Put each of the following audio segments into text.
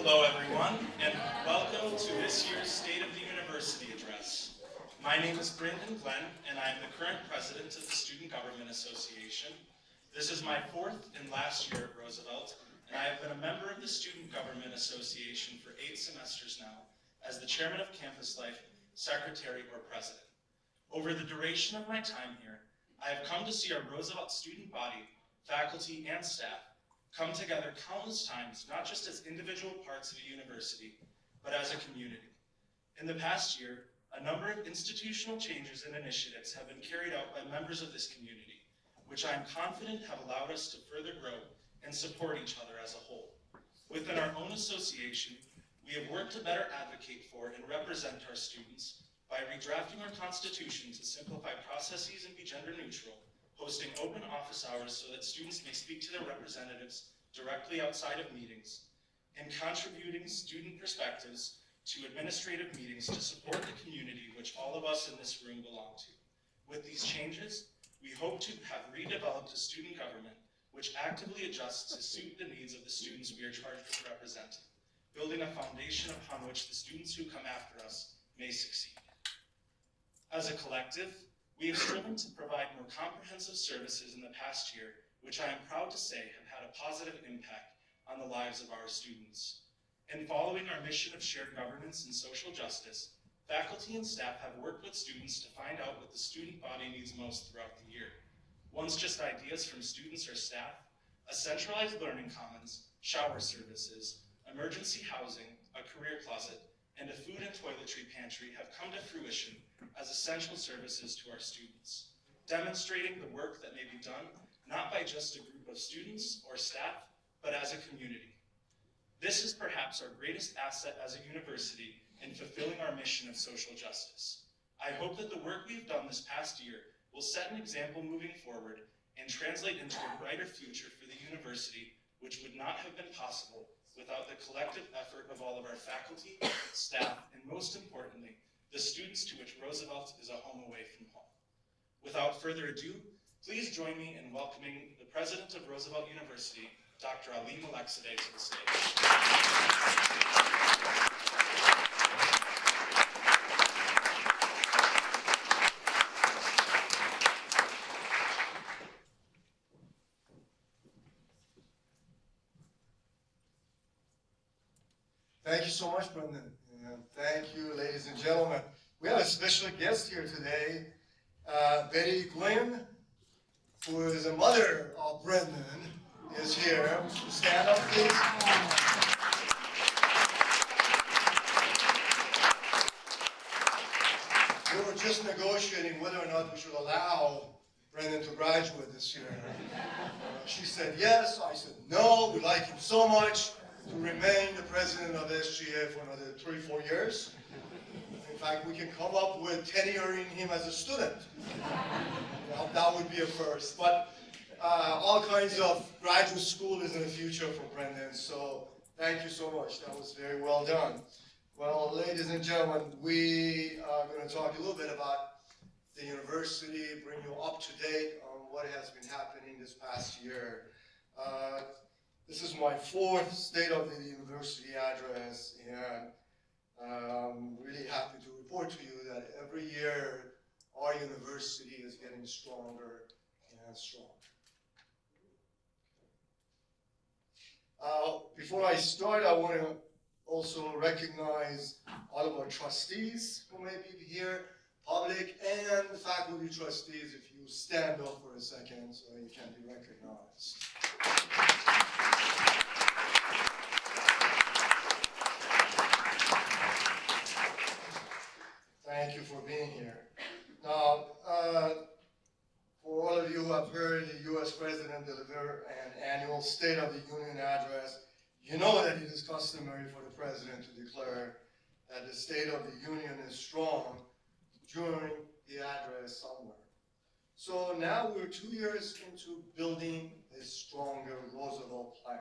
Hello everyone, and welcome to this year's State of the University Address. My name is Brandon Glenn, and I am the current president of the Student Government Association. This is my fourth and last year at Roosevelt, and I have been a member of the Student Government Association for 8 semesters now, as the chairman of campus life, secretary, or president. Over the duration of my time here, I have come to see our Roosevelt student body, faculty, and staff come together countless times, not just as individual parts of a university, but as a community. In the past year, a number of institutional changes and initiatives have been carried out by members of this community, which I am confident have allowed us to further grow and support each other as a whole. Within our own association, we have worked to better advocate for and represent our students by redrafting our constitution to simplify processes and be gender neutral, hosting open office hours so that students may speak to their representatives directly outside of meetings, and contributing student perspectives to administrative meetings to support the community which all of us in this room belong to. With these changes, we hope to have redeveloped a student government which actively adjusts to suit the needs of the students we are charged with representing, building a foundation upon which the students who come after us may succeed. As a collective, we have striven to provide more comprehensive services in the past year, which I am proud to say have had a positive impact on the lives of our students. In following our mission of shared governance and social justice, faculty and staff have worked with students to find out what the student body needs most throughout the year. Once just ideas from students or staff, a centralized learning commons, shower services, emergency housing, a career closet, and a food and toiletry pantry have come to fruition as essential services to our students, demonstrating the work that may be done not by just a group of students or staff, but as a community. This is perhaps our greatest asset as a university in fulfilling our mission of social justice. I hope that the work we've done this past year will set an example moving forward and translate into a brighter future for the university, which would not have been possible without the collective effort of all of our faculty, staff, and most importantly, the students to which Roosevelt is a home away from home. Without further ado, please join me in welcoming the president of Roosevelt University, Dr. Ali Malekzadeh, to the stage. Thank you so much, Brendan. And thank you, ladies and gentlemen. We have a special guest here today, Betty Glynn, who is the mother of Brendan, is here. Stand up, please. We were just negotiating whether or not we should allow Brendan to graduate this year. She said yes, I said no, we like him so much to remain the president of SGA for another 3-4 years. In fact, we can come up with tenuring him as a student. Well, that would be a first. But all kinds of graduate school is in the future for Brendan, so thank you so much. That was very well done. Well, ladies and gentlemen, we are going to talk a little bit about the university, bring you up to date on what has been happening this past year. This is my 4th State of the University address, and I'm really happy to report to you that every year our university is getting stronger and stronger. Before I start, I want to also recognize all of our trustees who may be here, public and faculty trustees, if you stand up for a second so you can be recognized. Thank you for being here. Now, for all of you who have heard the U.S. President deliver an annual State of the Union address, you know that it is customary for the President to declare that the State of the Union is strong during the address somewhere. So now we're 2 years into building a stronger Roosevelt plan,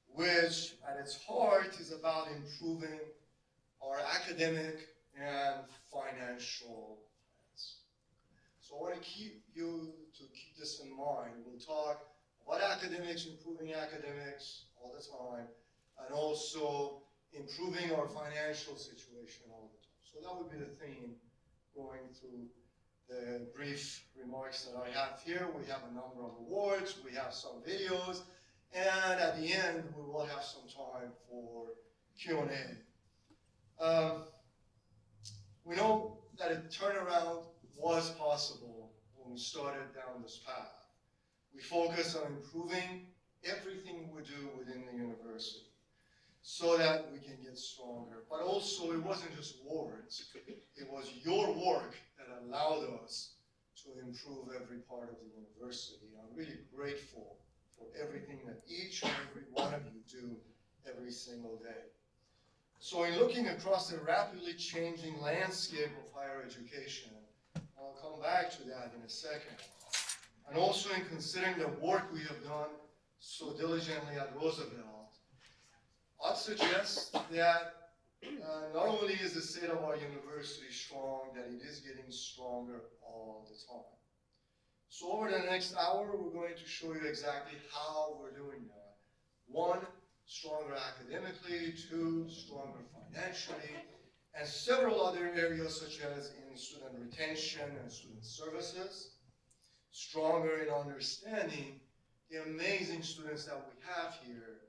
which at its heart is about improving our academic and financial plans. So I want to keep this in mind. We'll talk about academics, improving academics all the time, and also improving our financial situation all the time. So that would be the theme going through the brief remarks that I have here. We have a number of awards, we have some videos, and at the end we will have some time for Q&A. We know that a turnaround was possible when we started down this path. We focus on improving everything we do within the university so that we can get stronger. But also, it wasn't just words. It was your work that allowed us to improve every part of the university. I'm really grateful for everything that each and every one of you do every single day. So in looking across the rapidly changing landscape of higher education, I'll come back to that in a second, and also in considering the work we have done so diligently at Roosevelt, I'd suggest that not only is the state of our university strong, that it is getting stronger all the time. So over the next hour, we're going to show you exactly how we're doing that. One, stronger academically, two, stronger financially, and several other areas such as in student retention and student services, stronger in understanding the amazing students that we have here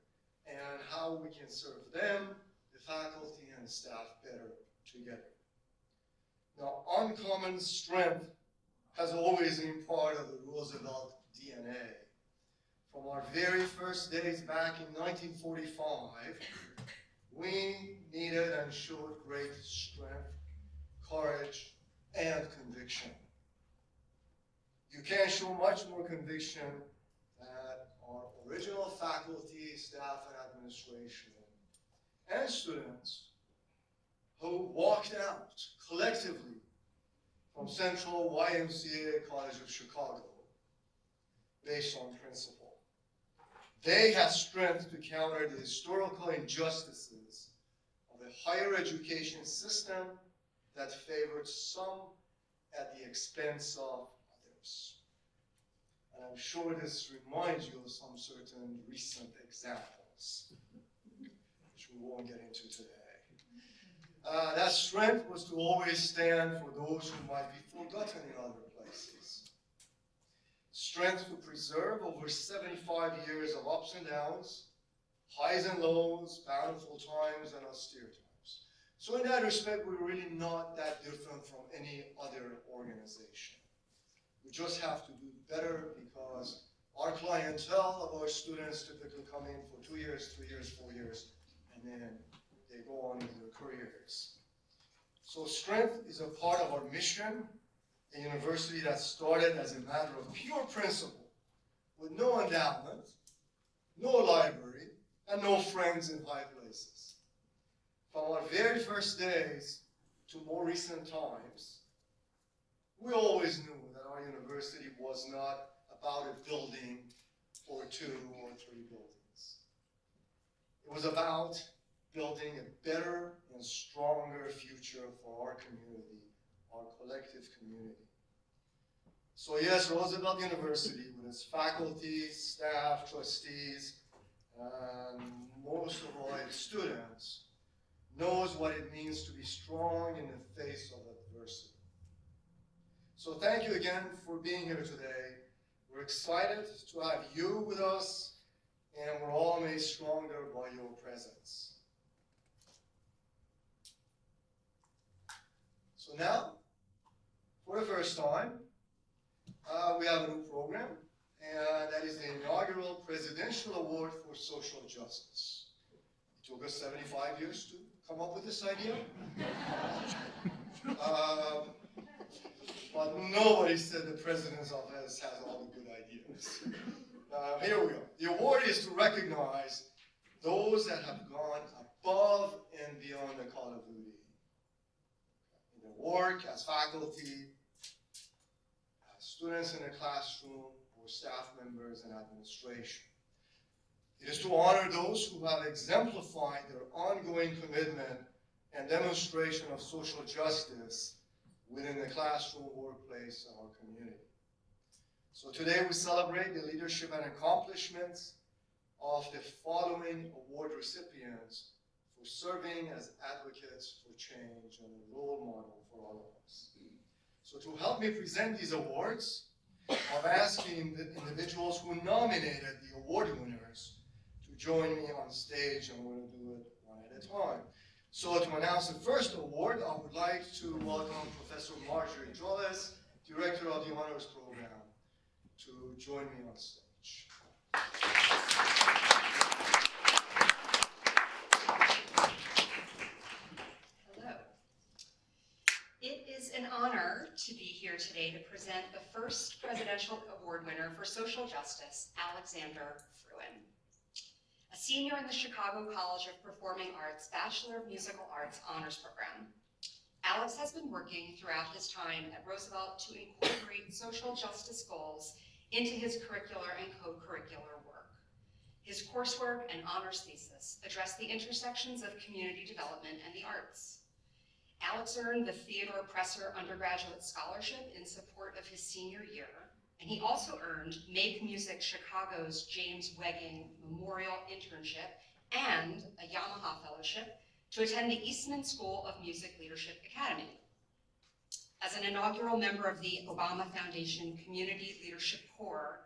and how we can serve them, the faculty and staff better together. Now, uncommon strength has always been part of the Roosevelt DNA. From our very first days back in 1945, we needed and showed great strength, courage, and conviction. You can't show much more conviction than our original faculty, staff, and administration, and students who walked out collectively from Central YMCA College of Chicago based on principle. They had strength to counter the historical injustices of a higher education system that favored some at the expense of others. And I'm sure this reminds you of some certain recent examples, which we won't get into today. That strength was to always stand for those who might be forgotten in other places. Strength to preserve over 75 years of ups and downs, highs and lows, bountiful times and austere times. So in that respect, we're really not that different from any other organization. We just have to do better because our clientele of our students typically come in for 2 years, 3 years, 4 years, and then they go on with their careers. So strength is a part of our mission, a university that started as a matter of pure principle, with no endowment, no library, and no friends in high places. From our very first days to more recent times, we always knew that our university was not about a building or 2 or 3 buildings. It was about building a better and stronger future for our community, our collective community. So yes, Roosevelt University, with its faculty, staff, trustees, and most of all its students, knows what it means to be strong in the face of adversity. So thank you again for being here today. We're excited to have you with us, and we're all made stronger by your presence. So now, for the first time, we have a new program, and that is the Inaugural Presidential Award for Social Justice. It took us 75 years to come up with this idea. But nobody said the President's office has all the good ideas. Here we are. The award is to recognize those that have gone above and beyond the call of duty in their work as faculty, as students in the classroom, or staff members and administration. It is to honor those who have exemplified their ongoing commitment and demonstration of social justice within the classroom, workplace, and our community. So today we celebrate the leadership and accomplishments of the following award recipients students for serving as advocates for change and a role model for all of us. So to help me present these awards, I'm asking the individuals who nominated the award winners to join me on stage, and we're going to do it one at a time. So to announce the first award, I would like to welcome Professor Marjorie Jolles, Director of the Honors Program, to join me on stage. Hello. It is an honor to be here today to present the first presidential award winner for social justice, Alexander Fruin. A senior in the Chicago College of Performing Arts Bachelor of Musical Arts Honors Program. Alex has been working throughout his time at Roosevelt to incorporate social justice goals into his curricular and co-curricular work. His coursework and honors thesis address the intersections of community development and the arts. Alex earned the Theodore Presser Undergraduate Scholarship in support of his senior year, and he also earned Make Music Chicago's James Wegging Memorial Internship and a Yamaha Fellowship to attend the Eastman School of Music Leadership Academy. As an inaugural member of the Obama Foundation Community Leadership Corps,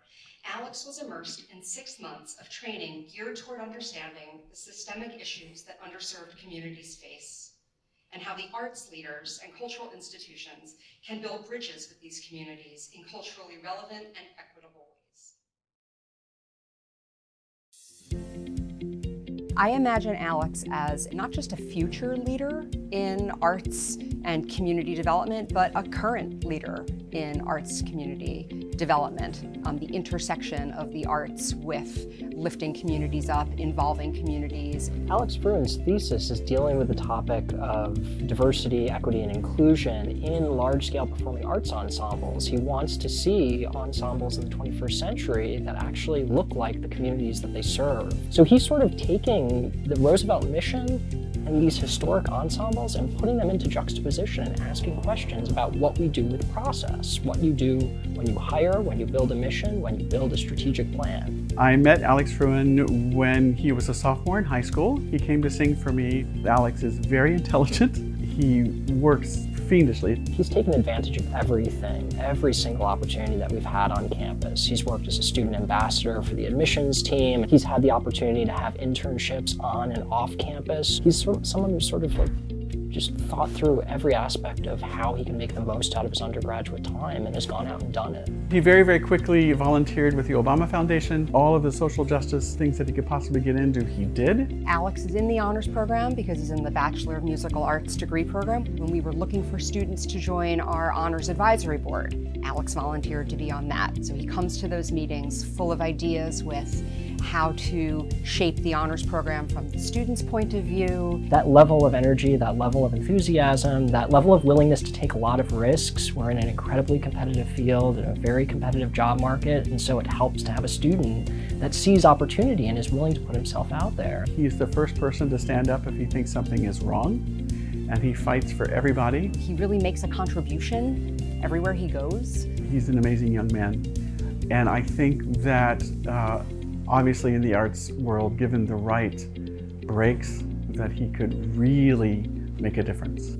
Alex was immersed in 6 months of training geared toward understanding the systemic issues that underserved communities face, and how the arts leaders and cultural institutions can build bridges with these communities in culturally relevant and equitable ways. I imagine Alex as not just a future leader in arts and community development, but a current leader in arts community development. The intersection of the arts with lifting communities up, involving communities. Alex Fruin's thesis is dealing with the topic of diversity, equity, and inclusion in large-scale performing arts ensembles. He wants to see ensembles in the 21st century that actually look like the communities that they serve. So he's sort of taking the Roosevelt mission and these historic ensembles and putting them into juxtaposition and asking questions about what we do with the process, what you do when you hire, when you build a mission, when you build a strategic plan. I met Alex Fruin when he was a sophomore in high school. He came to sing for me. Alex is very intelligent. He works fiendishly. He's taken advantage of everything, every single opportunity that we've had on campus. He's worked as a student ambassador for the admissions team. He's had the opportunity to have internships on and off campus. He's someone who's sort of like just thought through every aspect of how he can make the most out of his undergraduate time and has gone out and done it. He very, very quickly volunteered with the Obama Foundation. All of the social justice things that he could possibly get into, he did. Alex is in the honors program because he's in the Bachelor of Musical Arts degree program. When we were looking for students to join our honors advisory board, Alex volunteered to be on that. So he comes to those meetings full of ideas with how to shape the honors program from the student's point of view. That level of energy, that level of enthusiasm, that level of willingness to take a lot of risks. We're in an incredibly competitive field, in a very competitive job market, and so it helps to have a student that sees opportunity and is willing to put himself out there. He's the first person to stand up if he thinks something is wrong, and he fights for everybody. He really makes a contribution everywhere he goes. He's an amazing young man, and I think that obviously in the arts world, given the right breaks, that he could really make a difference.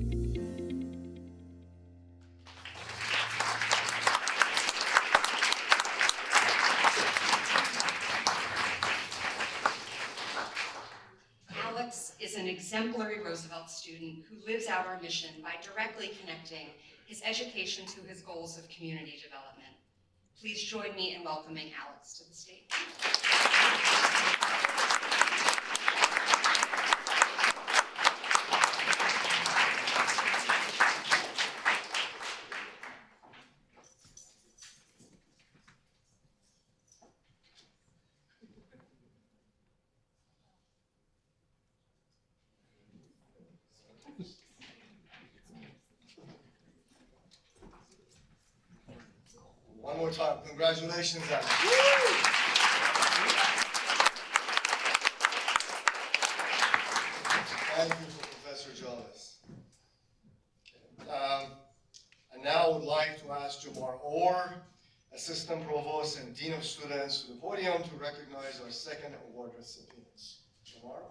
Alex is an exemplary Roosevelt student who lives out our mission by directly connecting his education to his goals of community development. Please join me in welcoming Alex to the stage. One more time, congratulations, Alex. Thank you for Professor Jolles. I now would like to ask Jamar Orr, Assistant Provost and Dean of Students, to the podium to recognize our second award recipients. Jamar?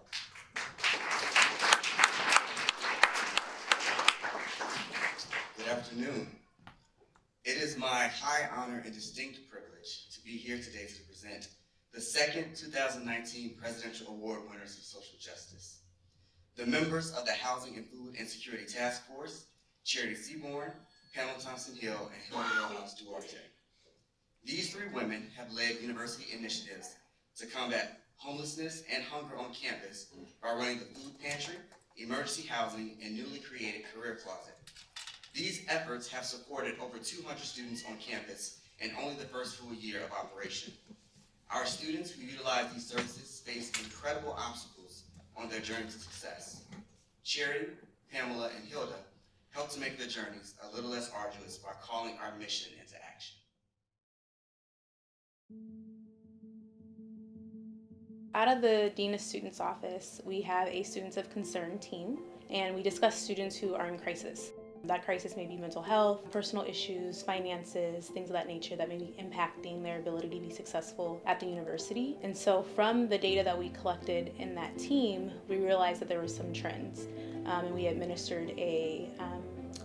afternoon. It is my high honor and distinct privilege to be here today to present the second 2019 Presidential Award winners of social justice. The members of the Housing and Food Insecurity Task Force, Charity Seaborn, Pamela Thompson-Hill, and Hilda Rojas Duarte. These three women have led university initiatives to combat homelessness and hunger on campus by running the food pantry, emergency housing, and newly created career closet. These efforts have supported over 200 students on campus in only the first full year of operation. Our students who utilize these services face incredible obstacles on their journey to success. Charity, Pamela, and Hilda help to make their journeys a little less arduous by calling our mission into action. Out of the Dean of Students office, we have a Students of Concern team, and we discuss students who are in crisis. That crisis may be mental health, personal issues, finances, things of that nature that may be impacting their ability to be successful at the university. And so from the data that we collected in that team, we realized that there were some trends. And we administered a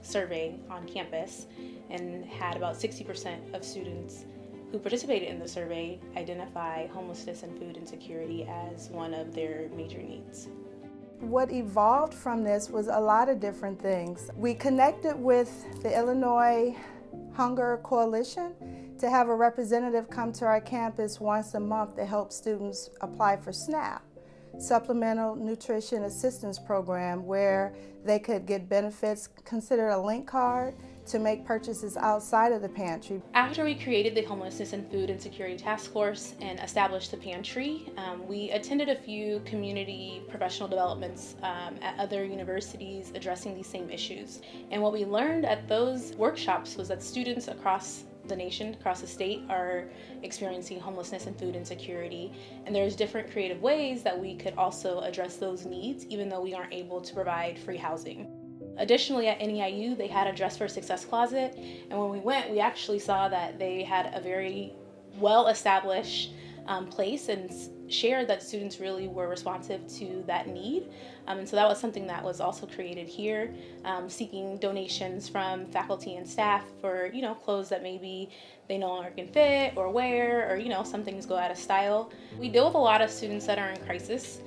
survey on campus and had about 60% of students who participated in the survey identify homelessness and food insecurity as one of their major needs. What evolved from this was a lot of different things. We connected with the Illinois Hunger Coalition to have a representative come to our campus once a month to help students apply for SNAP, Supplemental Nutrition Assistance Program, where they could get benefits, considered a link card, to make purchases outside of the pantry. After we created the Homelessness and Food Insecurity Task Force and established the pantry, we attended a few community professional developments at other universities addressing these same issues. And what we learned at those workshops was that students across the nation, across the state, are experiencing homelessness and food insecurity. And there's different creative ways that we could also address those needs, even though we aren't able to provide free housing. Additionally, at NEIU, they had a Dress for Success closet, and when we went, we actually saw that they had a very well-established place and shared that students really were responsive to that need. And so that was something that was also created here, seeking donations from faculty and staff for, clothes that maybe they no longer can fit or wear, or, some things go out of style. We deal with a lot of students that are in crisis.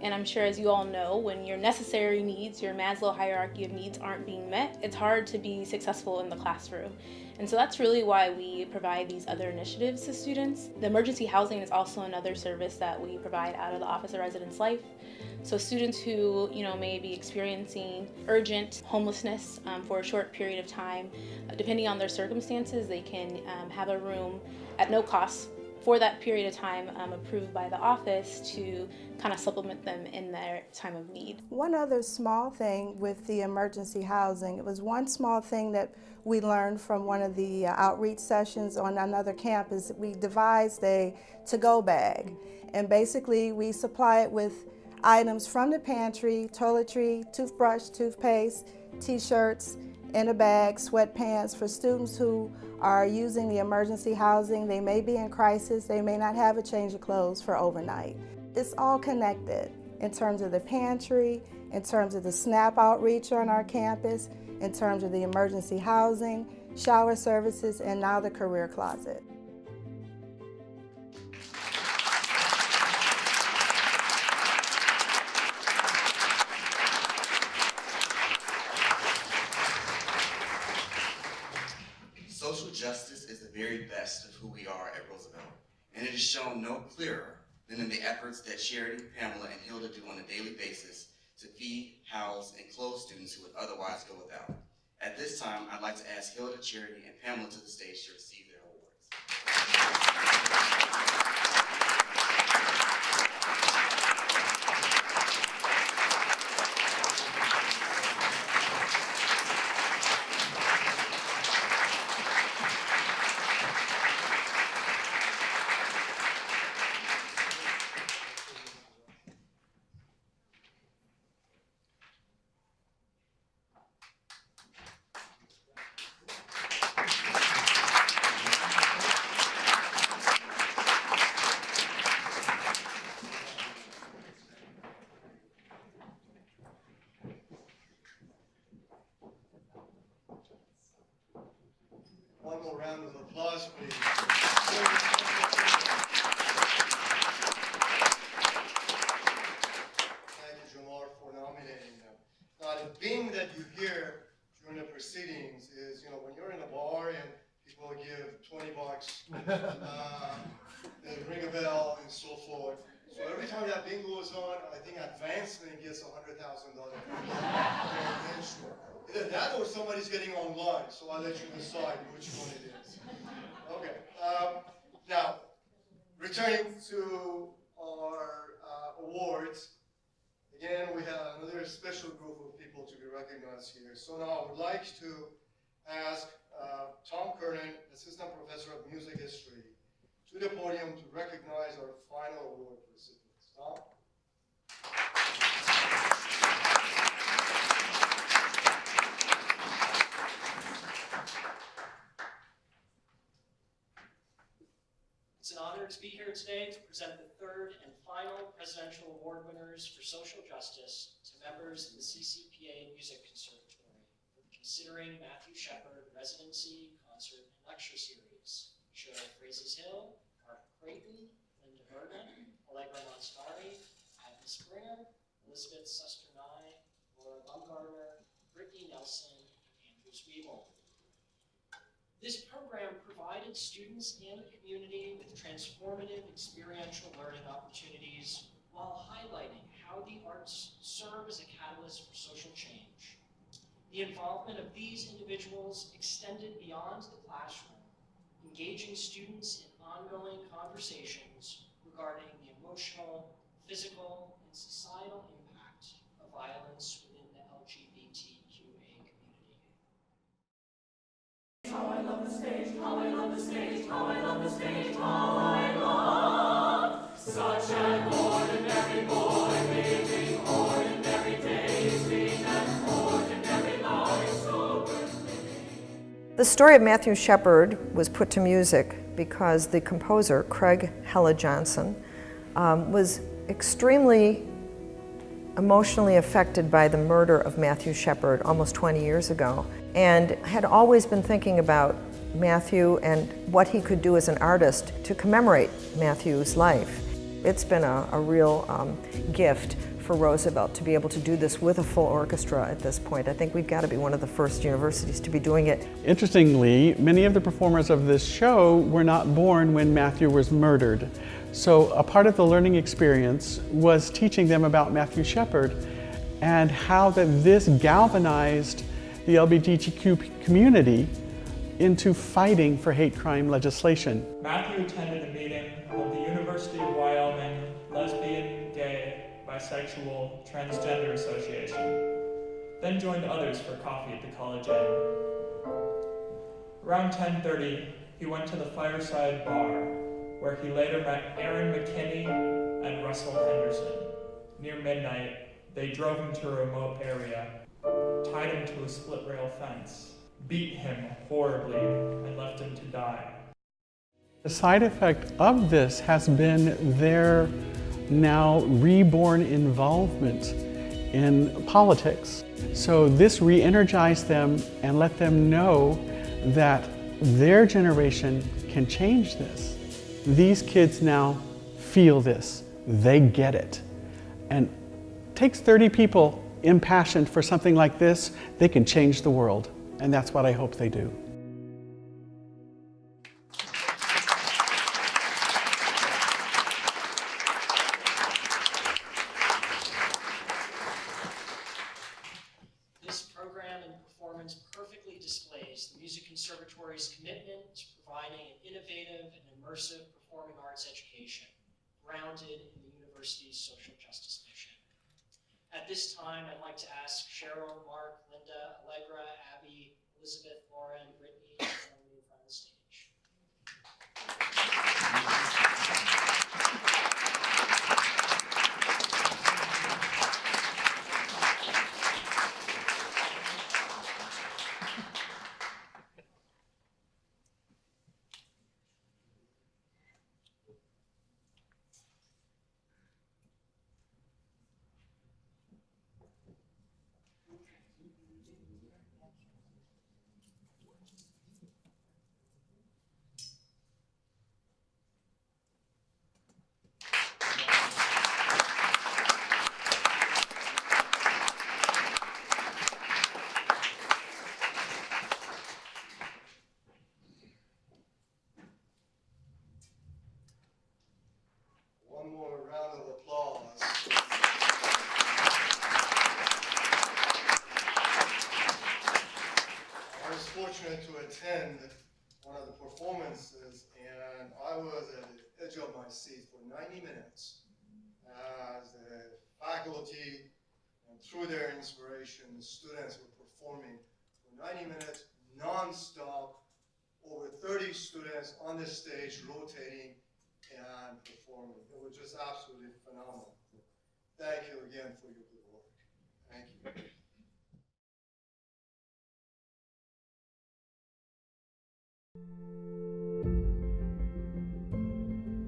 And I'm sure, as you all know, when your necessary needs, your Maslow hierarchy of needs aren't being met, it's hard to be successful in the classroom. And so that's really why we provide these other initiatives to students. The emergency housing is also another service that we provide out of the Office of Residence Life. So students who, may be experiencing urgent homelessness for a short period of time, depending on their circumstances, they can have a room at no cost for that period of time approved by the office to kind of supplement them in their time of need. One other small thing with the emergency housing, it was one small thing that we learned from one of the outreach sessions on another campus. We devised a to-go bag, and basically we supply it with items from the pantry, toiletry, toothbrush, toothpaste, t-shirts, in a bag, sweatpants for students who are using the emergency housing. They may be in crisis, they may not have a change of clothes for overnight. It's all connected in terms of the pantry, in terms of the SNAP outreach on our campus, in terms of the emergency housing, shower services, and now the career closet. Social justice is the very best of who we are at Roosevelt, and it is shown no clearer than in the efforts that Charity, Pamela, and Hilda do on a daily basis to feed, house, and clothe students who would otherwise go without. At this time, I'd like to ask Hilda, Charity, and Pamela to the stage to receive their awards. more round of applause, please. Thank you, Jamar, for nominating them. Now, the thing that you hear during the proceedings is, when you're in a bar and people give $20, they ring a bell and so forth. So every time that bingo goes on, I think Advancement gets $100,000. Either that or somebody's getting online, so I'll let you decide which one it is. Okay. Now, returning to our awards, again, we have another special group of people to be recognized here. So now I would like to ask Tom Kernan, Assistant Professor of Music History, to the podium to recognize our final award recipients. Tom? It's an honor to be here today to present the third and final Presidential Award winners for social justice to members of the Ccpa Music Conservatory for the Considering Matthew Shepard Residency, Concert, and Lecture Series. Cheryl Frazes Hill, Mark Creighton, Linda Vernon, Allegra Monstari, Patty Springer, Elizabeth Susternai, Laura Baumgartner, Brittany Nelson, and Andrew Sweeble. This program provided students and the community with transformative experiential learning opportunities while highlighting how the arts serve as a catalyst for social change. The involvement of these individuals extended beyond the classroom, engaging students in ongoing conversations regarding the emotional, physical, and societal impact of violence within the LGBTQA community. How I love the stage, how I love the stage, how I love the stage, how I love such an ordinary boy living ordinary days, leading an ordinary life so worth. The story of Matthew Shepard was put to music because the composer, Craig Hella Johnson, was extremely emotionally affected by the murder of Matthew Shepard almost 20 years ago, and had always been thinking about Matthew and what he could do as an artist to commemorate Matthew's life. It's been a real gift for Roosevelt to be able to do this with a full orchestra at this point. I think we've got to be one of the first universities to be doing it. Interestingly, many of the performers of this show were not born when Matthew was murdered. So a part of the learning experience was teaching them about Matthew Shepard and how that this galvanized the LGBTQ community into fighting for hate crime legislation. Matthew attended a meeting of the University of Wyoming Lesbian, Gay, Bisexual, Transgender Association, then joined others for coffee at the College Inn. Around 10:30, he went to the Fireside Bar, where he later met Aaron McKinney and Russell Henderson. Near midnight, they drove him to a remote area, tied him to a split-rail fence, beat him horribly, and left him to die. The side effect of this has been their now reborn involvement in politics. So this re-energized them and let them know that their generation can change this. These kids now feel this, they get it. And it takes 30 people impassioned for something like this, they can change the world. And that's what I hope they do. This program and performance perfectly displays the Music Conservatory's commitment to providing an innovative and immersive performing arts education grounded in the university's social justice mission. At this time, I'd like to ask Cheryl, Mark, Linda, Allegra, Abby, Elizabeth, Laura, and Brittany to join me in front of the stage. attend one of the performances, and I was at the edge of my seat for 90 minutes as the faculty, and through their inspiration, the students were performing for 90 minutes non-stop, over 30 students on the stage rotating and performing. It was just absolutely phenomenal. Thank you again for your good work. Thank you.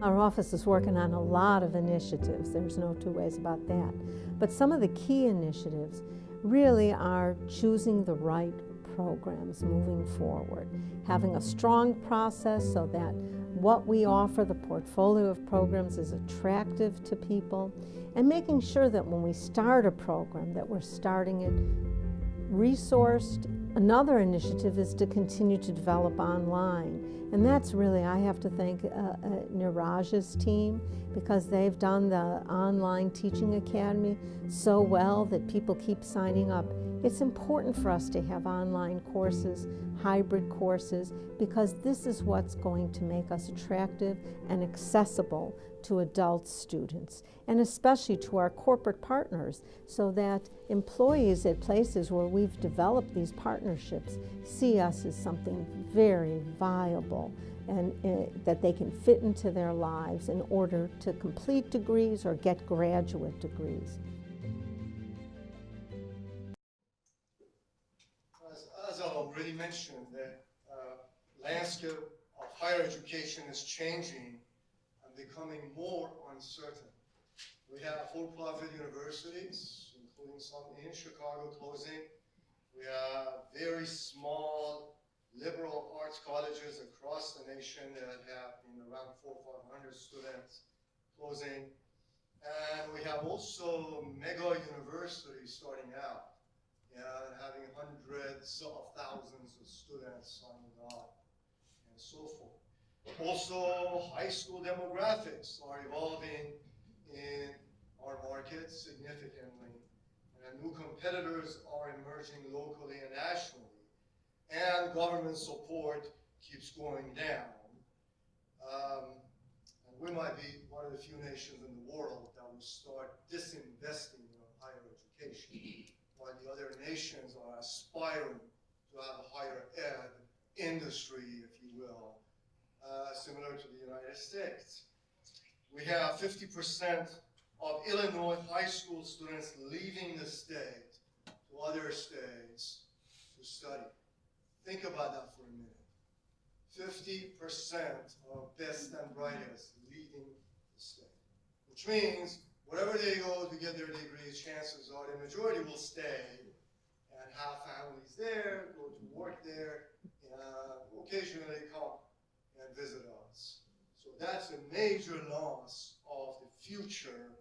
Our office is working on a lot of initiatives. There's no two ways about that. But some of the key initiatives really are choosing the right programs moving forward, having a strong process so that what we offer, the portfolio of programs, is attractive to people, and making sure that when we start a program that we're starting it resourced. Another initiative is to continue to develop online, and that's really, I have to thank Niraj's team, because they've done the online teaching academy so well that people keep signing up. It's important for us to have online courses, hybrid courses, because this is what's going to make us attractive and accessible to adult students, and especially to our corporate partners, so that employees at places where we've developed these partnerships see us as something very viable and that they can fit into their lives in order to complete degrees or get graduate degrees. As I've already mentioned, the landscape of higher education is changing and becoming more uncertain. We have for-profit universities, including some in Chicago, closing. We have very small liberal arts colleges across the nation that have around 400 or 500 students closing. And we have also mega universities starting out and having hundreds of thousands of students signing up and so forth. Also, high school demographics are evolving in our market significantly, and new competitors are emerging locally and nationally, and government support keeps going down. And we might be one of the few nations in the world that will start disinvesting in higher education, while the other nations are aspiring to have a higher ed industry, if you will, similar to the United States. We have 50% of Illinois high school students leaving the state to other states to study. Think about that for a minute. 50% of best and brightest leaving the state, which means wherever they go to get their degrees, chances are the majority will stay and have families there, go to work there, and occasionally come and visit us. So that's a major loss of the future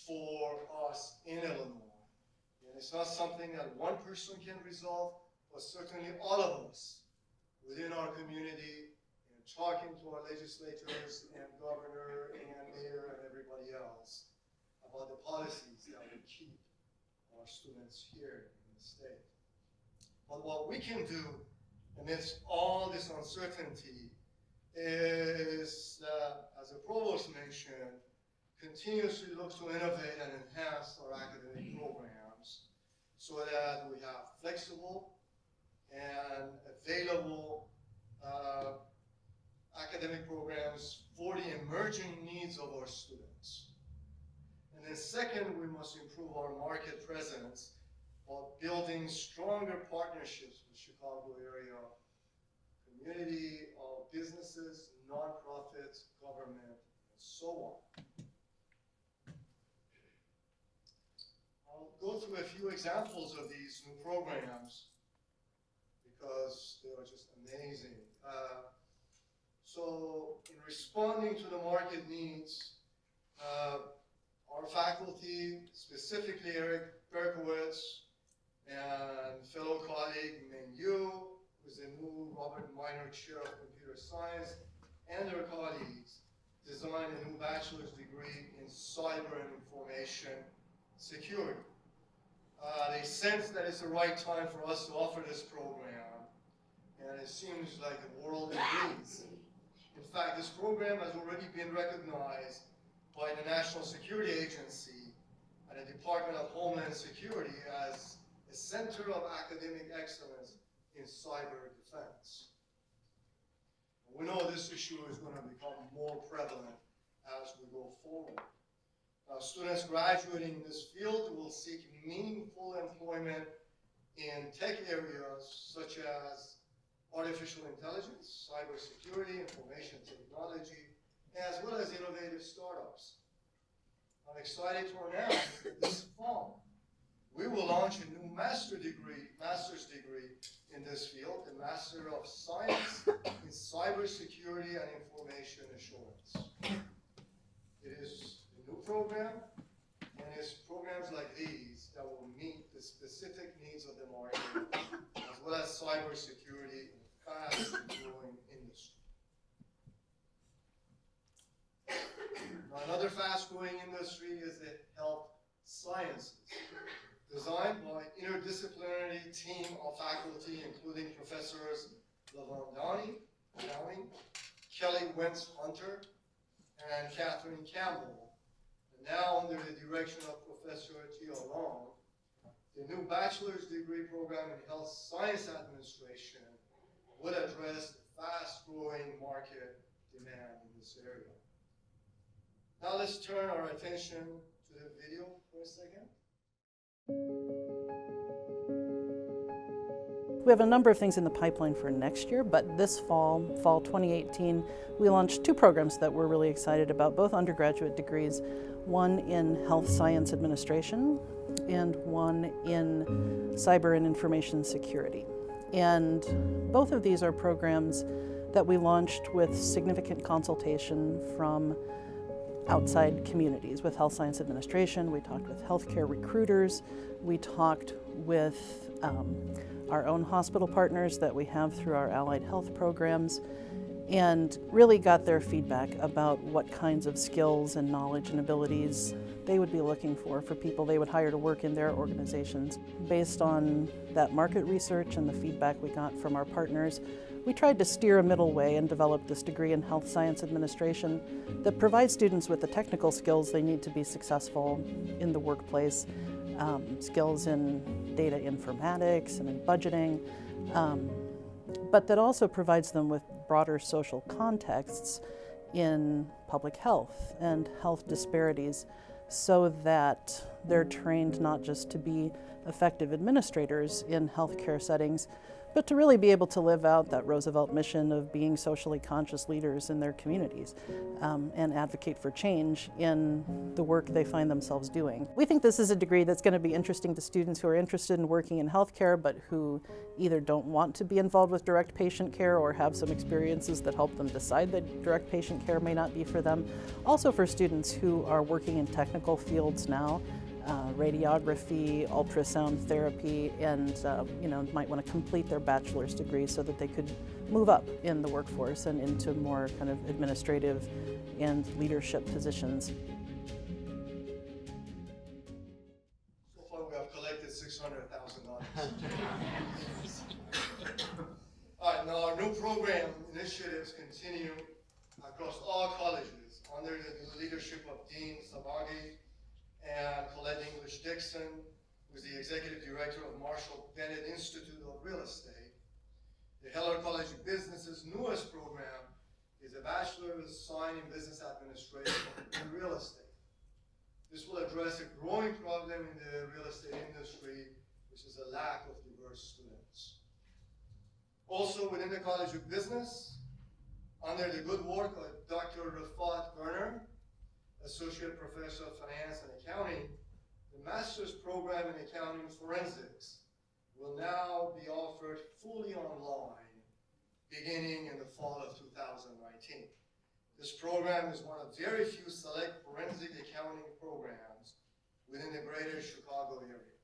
for us in Illinois. And it's not something that one person can resolve, but certainly all of us within our community, and talking to our legislators and governor and mayor and everybody else about the policies that will keep our students here in the state. But what we can do amidst all this uncertainty is, as the provost mentioned, continuously look to innovate and enhance our academic programs so that we have flexible and available academic programs for the emerging needs of our students. And then second, we must improve our market presence while building stronger partnerships with Chicago area community of businesses, nonprofits, government, and so on. I'll go through a few examples of these new programs because they are just amazing. So in responding to the market needs, our faculty, specifically Eric Berkowitz and fellow colleague Ming Yu, who's a new Robert Minor Chair of Computer Science, and their colleagues designed a new bachelor's degree in cyber and information security. They sense that it's the right time for us to offer this program, and it seems like the world agrees. In fact, this program has already been recognized by the National Security Agency and the Department of Homeland Security as a center of academic excellence in cyber defense. We know this issue is going to become more prevalent as we go forward. Now, students graduating in this field will seek meaningful employment in tech areas such as artificial intelligence, cybersecurity, information technology, as well as innovative startups. I'm excited to announce that this fall, we will launch a new master's degree in this field, the Master of Science in Cybersecurity and Information Assurance. It is a new program, and it's programs like these that will meet the specific needs of the market, as well as cybersecurity in a fast-growing industry. Now, another fast-growing industry is the health sciences. Designed by interdisciplinary team of faculty, including Professors Lavon Downing, Kelly Wentz-Hunter, and Catherine Campbell. And now under the direction of Professor Tia Long, the new bachelor's degree program in health science administration will address the fast-growing market demand in this area. Now let's turn our attention to the video for a second. We have a number of things in the pipeline for next year, but this fall 2018, we launched two programs that we're really excited about, both undergraduate degrees, one in health science administration and one in cyber and information security. And both of these are programs that we launched with significant consultation from outside communities. With health science administration, we talked with healthcare recruiters, we talked with our own hospital partners that we have through our allied health programs, and really got their feedback about what kinds of skills and knowledge and abilities they would be looking for people they would hire to work in their organizations. Based on that market research and the feedback we got from our partners, we tried to steer a middle way and develop this degree in health science administration that provides students with the technical skills they need to be successful in the workplace, skills in data informatics and in budgeting, but that also provides them with broader social contexts in public health and health disparities, so that they're trained not just to be effective administrators in healthcare settings, but to really be able to live out that Roosevelt mission of being socially conscious leaders in their communities and advocate for change in the work they find themselves doing. We think this is a degree that's going to be interesting to students who are interested in working in healthcare, but who either don't want to be involved with direct patient care or have some experiences that help them decide that direct patient care may not be for them. Also for students who are working in technical fields now, radiography, ultrasound therapy, and might want to complete their bachelor's degree so that they could move up in the workforce and into more kind of administrative and leadership positions. So far we have collected $600,000. All right, now our new program initiatives continue across all colleges under the leadership of Dean Sabagi and Colette English Dixon, who is the Executive Director of Marshall Bennett Institute of Real Estate. The Heller College of Business's newest program is a Bachelor's Sign in Business Administration in Real Estate. This will address a growing problem in the real estate industry, which is a lack of diverse students. Also within the College of Business, under the good work of Dr. Rafat Werner, Associate Professor of Finance and Accounting, the Master's Program in Accounting Forensics will now be offered fully online beginning in the fall of 2019. This program is one of very few select forensic accounting programs within the greater Chicago area.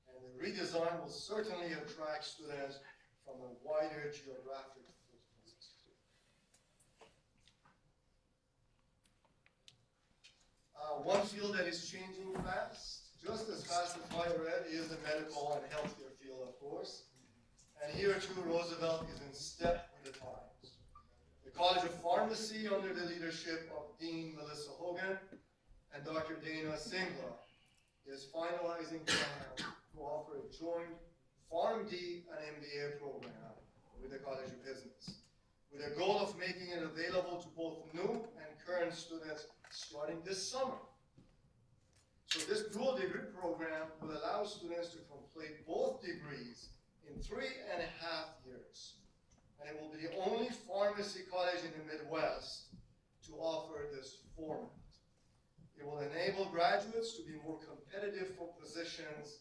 And the redesign will certainly attract students from a wider geographic footprint. One field that is changing fast, just as fast as higher ed, is the medical and healthcare field, of course. And here too, Roosevelt is in step with the times. The College of Pharmacy, under the leadership of Dean Melissa Hogan and Dr. Dana Singla, is finalizing plans to offer a joint PharmD and MBA program with the College of Business, with a goal of making it available to both new and current students starting this summer. So this dual degree program will allow students to complete both degrees in 3.5 years. And it will be the only pharmacy college in the Midwest to offer this format. It will enable graduates to be more competitive for positions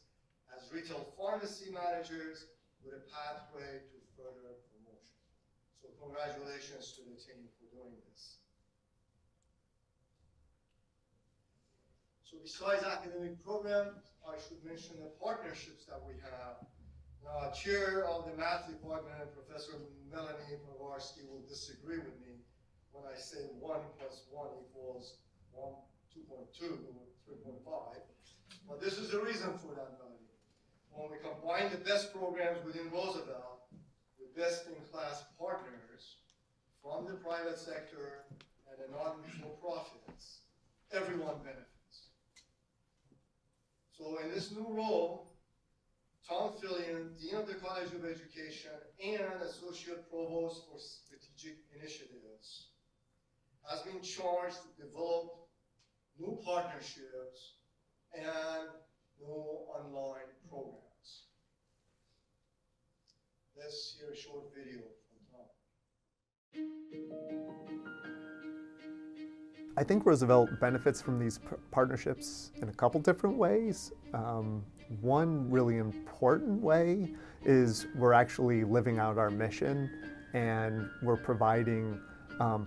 as retail pharmacy managers with a pathway to further promotion. So congratulations to the team for doing this. So besides academic programs, I should mention the partnerships that we have. Chair of the math department, Professor Melanie Powarsky, will disagree with me when I say 1 + 1 = 2.2 or 3.5. But this is the reason for that, Melanie. When we combine the best programs within Roosevelt with best-in-class partners from the private sector and the non-for-profits, everyone benefits. So in this new role, Tom Fillion, Dean of the College of Education and Associate Provost for Strategic Initiatives, has been charged to develop new partnerships and new online programs. Let's hear a short video from Tom. I think Roosevelt benefits from these partnerships in a couple different ways. One really important way is we're actually living out our mission, and we're providing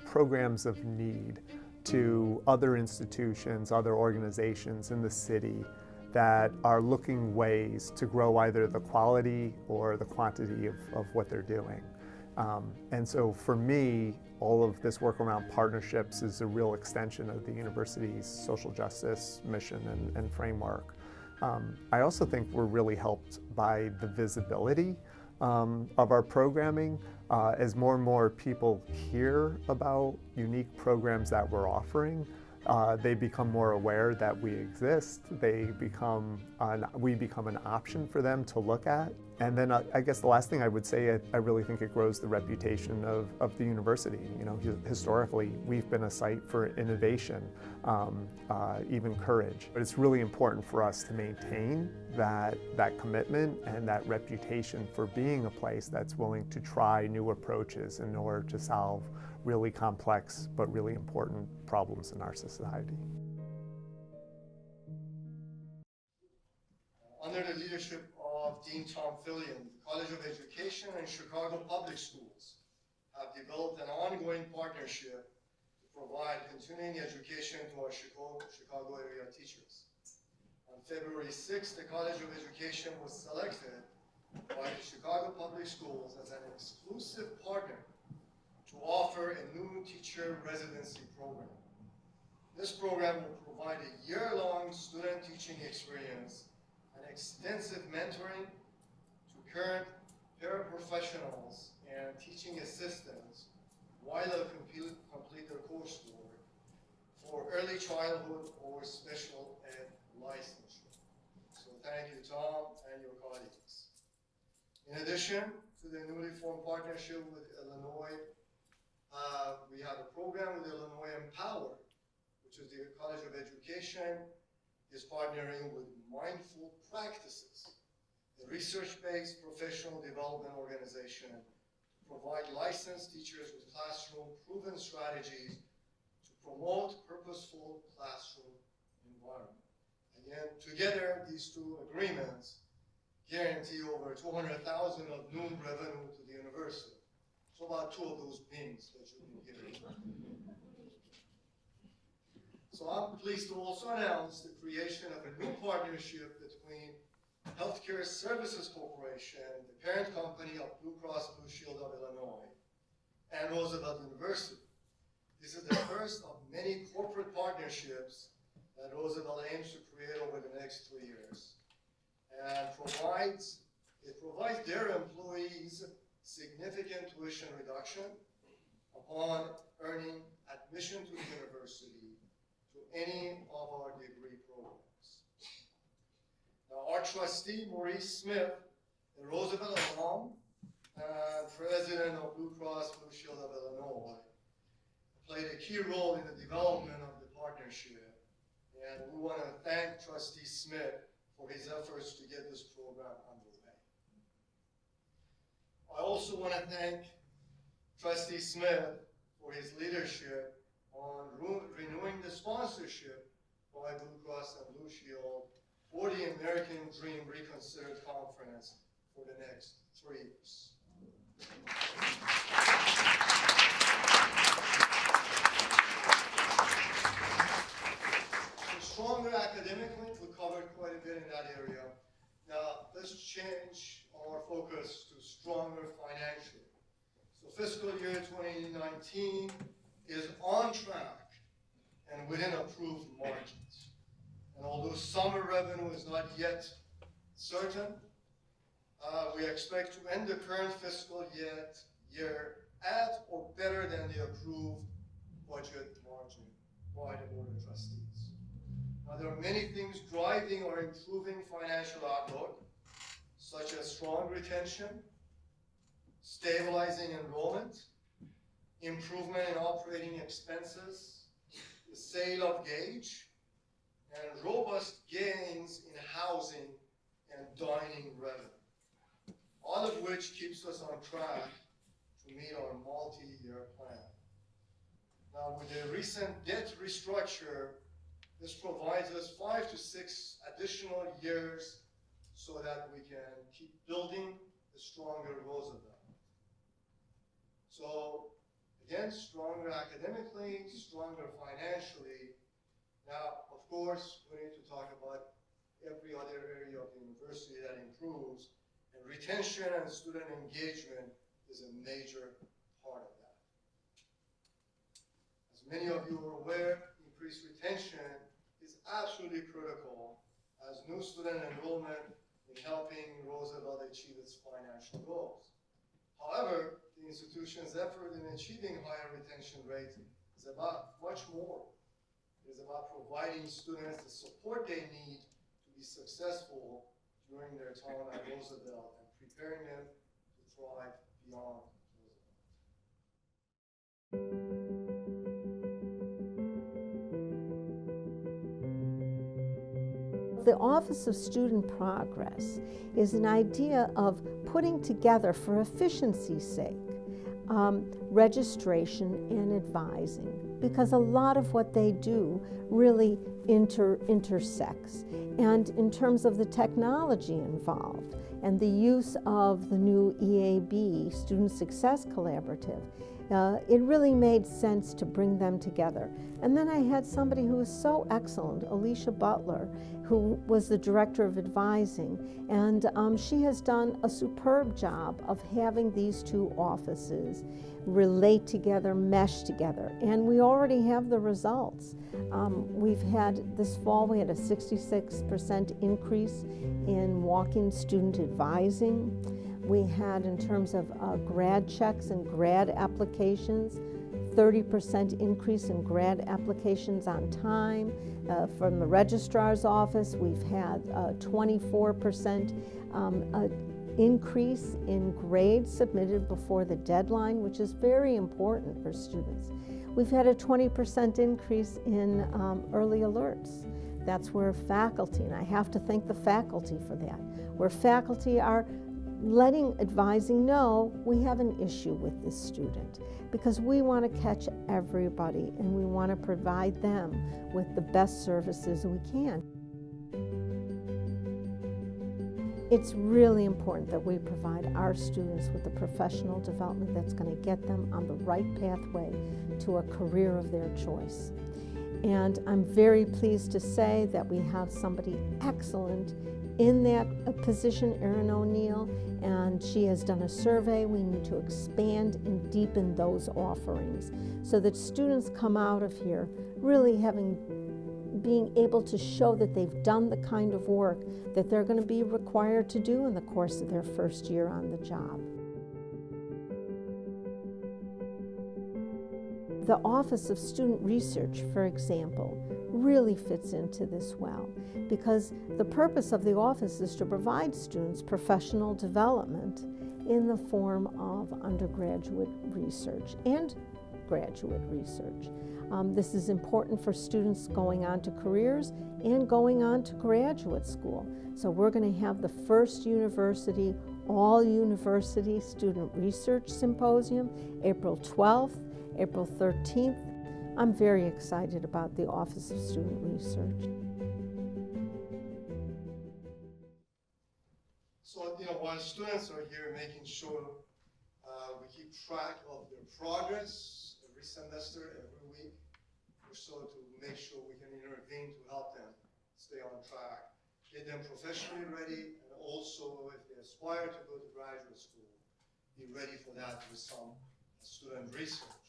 programs of need to other institutions, other organizations in the city that are looking ways to grow either the quality or the quantity of what they're doing. And so for me, all of this work around partnerships is a real extension of the university's social justice mission and framework. I also think we're really helped by the visibility of our programming. As more and more people hear about unique programs that we're offering, they become more aware that we exist. We become an option for them to look at. And then I guess the last thing I would say, I really think it grows the reputation of the university. You know, historically, we've been a site for innovation, even courage. But it's really important for us to maintain that commitment and that reputation for being a place that's willing to try new approaches in order to solve really complex but really important problems in our society. Under the leadership of Dean Tom Fillion, the College of Education and Chicago Public Schools have developed an ongoing partnership to provide continuing education to our Chicago area teachers. On February 6th, the College of Education was selected by the Chicago Public Schools as an exclusive partner to offer a new teacher residency program. This program will provide a year-long student teaching experience and extensive mentoring to current paraprofessionals and teaching assistants while they complete their coursework for early childhood or special ed licensure. So thank you, Tom, and your colleagues. In addition to the newly formed partnership with Illinois, we have a program with Illinois Empower, which is the College of Education is partnering with Mindful Practices, a research-based professional development organization to provide licensed teachers with classroom-proven strategies to promote purposeful classroom environment. Again, together, these two agreements guarantee over $200,000 of new revenue to the university. So about 2 of those pings that you've been hearing. So I'm pleased to also announce the creation of a new partnership between Healthcare Services Corporation, the parent company of Blue Cross Blue Shield of Illinois, and Roosevelt University. This is the first of many corporate partnerships that Roosevelt aims to create over the next 3 years, and provides It provides their employees significant tuition reduction upon earning admission to the university to any of our degree programs. Now, our trustee, Maurice Smith, a Roosevelt alum and president of Blue Cross Blue Shield of Illinois, played a key role in the development of the partnership, and we want to thank Trustee Smith for his efforts to get this program underway. I also want to thank Trustee Smith for his leadership on renewing the sponsorship by Blue Cross and Blue Shield for the American Dream Reconsidered Conference for the next 3 years. So stronger academically, we covered quite a bit in that area. Now, let's change our focus to stronger financially. So fiscal year 2019 is on track and within approved margins. And although summer revenue is not yet certain, we expect to end the current fiscal year at or better than the approved budget margin by the Board of Trustees. Now, there are many things driving or improving financial outlook, such as strong retention, stabilizing enrollment, improvement in operating expenses, the sale of Gage, and robust gains in housing and dining revenue, all of which keeps us on track to meet our multi-year plan. Now, with the recent debt restructure, this provides us 5 to 6 additional years so that we can keep building a stronger Roosevelt. So, again, stronger academically, stronger financially. Now, of course, we need to talk about every other area of the university that improves, and retention and student engagement is a major part of that. As many of you are aware, increased retention is absolutely critical as new student enrollment in helping Roosevelt achieve its financial goals. However, the institution's effort in achieving higher retention rates is about much more. It is about providing students the support they need to be successful during their time at Roosevelt and preparing them to thrive beyond Roosevelt. The Office of Student Progress is an idea of putting together, for efficiency's sake, registration and advising, because a lot of what they do really intersects. And in terms of the technology involved and the use of the new EAB, Student Success Collaborative, it really made sense to bring them together. And then I had somebody who was so excellent, Alicia Butler, who was the director of advising, and she has done a superb job of having these two offices relate together, mesh together, and we already have the results. We've had, this fall, we had a 66% increase in walk-in student advising. We had, in terms of grad checks and grad applications, 30% increase in grad applications on time. From the registrar's office, we've had 24% increase in grades submitted before the deadline, which is very important for students. We've had a 20% increase in early alerts. That's where faculty, and I have to thank the faculty for that, where faculty are letting advising know we have an issue with this student, because we want to catch everybody and we want to provide them with the best services we can. It's really important that we provide our students with the professional development that's going to get them on the right pathway to a career of their choice. And I'm very pleased to say that we have somebody excellent in that position, Erin O'Neill, and she has done a survey. We need to expand and deepen those offerings so that students come out of here really having being able to show that they've done the kind of work that they're going to be required to do in the course of their first year on the job. The Office of Student Research, for example, really fits into this well, because the purpose of the office is to provide students professional development in the form of undergraduate research and graduate research. This is important for students going on to careers and going on to graduate school. So we're going to have the first university, all-university student research symposium, April 12th, April 13th. I'm very excited about the Office of Student Research. So, while students are here making sure we keep track of their progress every semester, every week, or so, to make sure we can intervene to help them stay on track, get them professionally ready, and also, if they aspire to go to graduate school, be ready for that with some student research.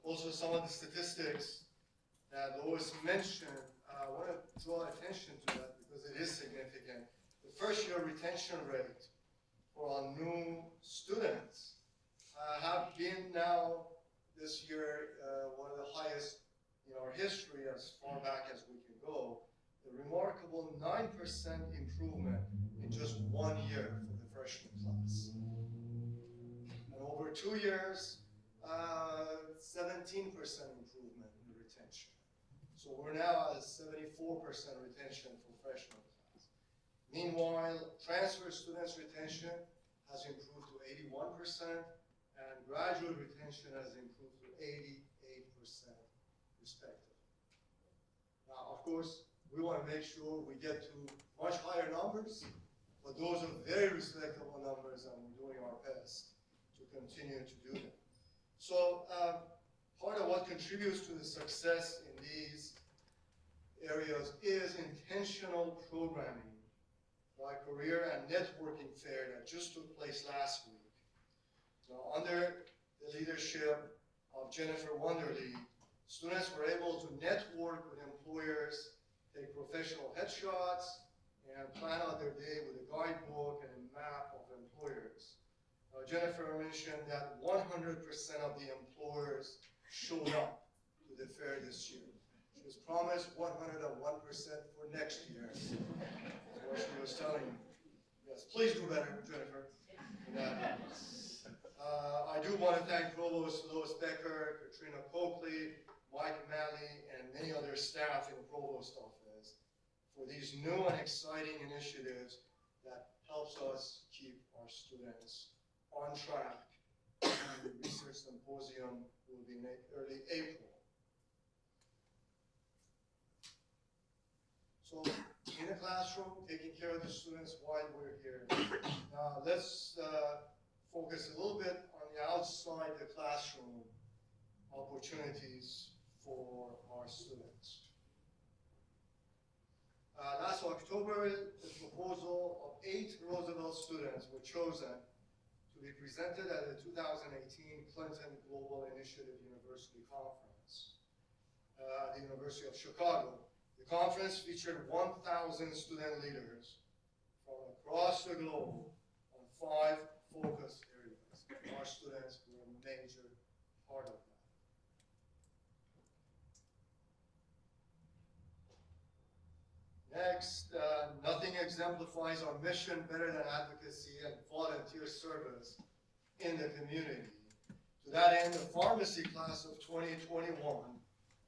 Also, some of the statistics that Lois mentioned, I want to draw attention to that because it is significant. The first year retention rate for our new students have been now this year one of the highest in our history as far back as we can go. A remarkable 9% improvement in just 1 year for the freshman class. And over 2 years, 17% improvement in the retention. So we're now at 74% retention for freshman class. Meanwhile, transfer students retention has improved to 81%, and graduate retention has improved to 88% respectively. Now, of course, we want to make sure we get to much higher numbers, but those are very respectable numbers, and we're doing our best to continue to do them. So part of what contributes to the success in these areas is intentional programming, like career and networking fair that just took place last week. Now, under the leadership of Jennifer Wonderly, students were able to network with employers, take professional headshots, and plan out their day with a guidebook and a map of employers. Jennifer mentioned that 100% of the employers showed up to the fair this year. She was promised 101% for next year. That's what she was telling me. Yes, please do better, Jennifer. I do want to thank Provost Lois Becker, Katrina Coakley, Mike Malley, and many other staff in the Provost office for these new and exciting initiatives that helps us keep our students on track. The research symposium will be in early April. So in the classroom, taking care of the students while we're here. Now let's focus a little bit on the outside the classroom opportunities for our students. Last October, the proposal of 8 Roosevelt students were chosen to be presented at the 2018 Clinton Global Initiative University Conference at the University of Chicago. The conference featured 1,000 student leaders from across the globe on 5 focus areas. Our students were a major part of that. Next, nothing exemplifies our mission better than advocacy and volunteer service in the community. To that end, the pharmacy class of 2021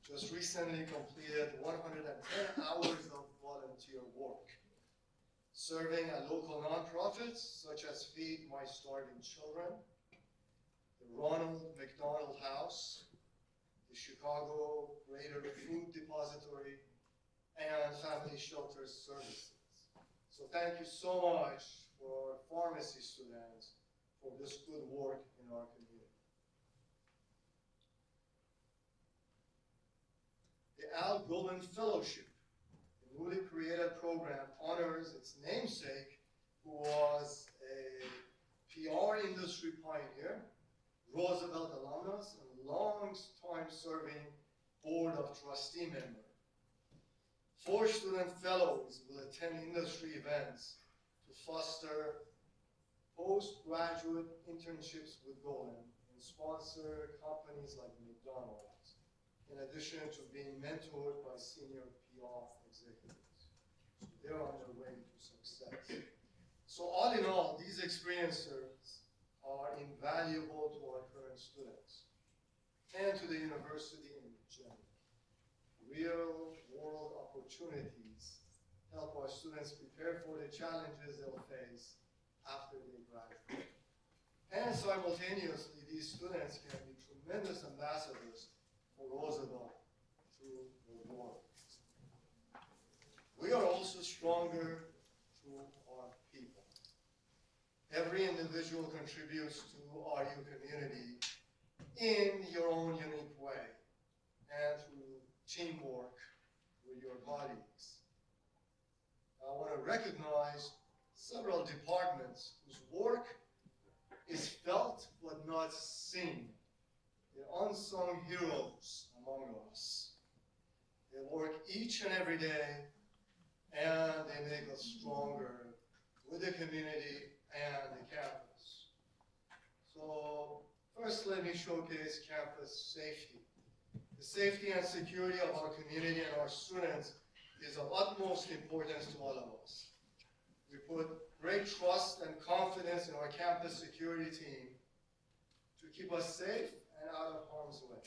just recently completed 110 hours of volunteer work, serving at local nonprofits such as Feed My Starving Children, the Ronald McDonald House, the Chicago Greater Food Depository, and Family Shelter Services. So thank you so much for pharmacy students for this good work in our community. The Al Golden Fellowship, the newly created program, honors its namesake, who was a PR industry pioneer, Roosevelt alumnus, and long-time serving board of trustee member. 4 student fellows will attend industry events to foster postgraduate internships with Golan and sponsor companies like McDonald's, in addition to being mentored by senior PR executives. So they're on their way to success. So all in all, these experiences are invaluable to our current students and to the university in general. Real-world opportunities help our students prepare for the challenges they'll face after they graduate. And simultaneously, these students can be tremendous ambassadors for Roosevelt through the world. We are also stronger through our people. Every individual contributes to our new community in your own unique way and through teamwork with your colleagues. I want to recognize several departments whose work is felt but not seen. They're unsung heroes among us. They work each and every day, and they make us stronger with the community and the campus. So first, let me showcase campus safety. The safety and security of our community and our students is of utmost importance to all of us. We put great trust and confidence in our campus security team to keep us safe and out of harm's way.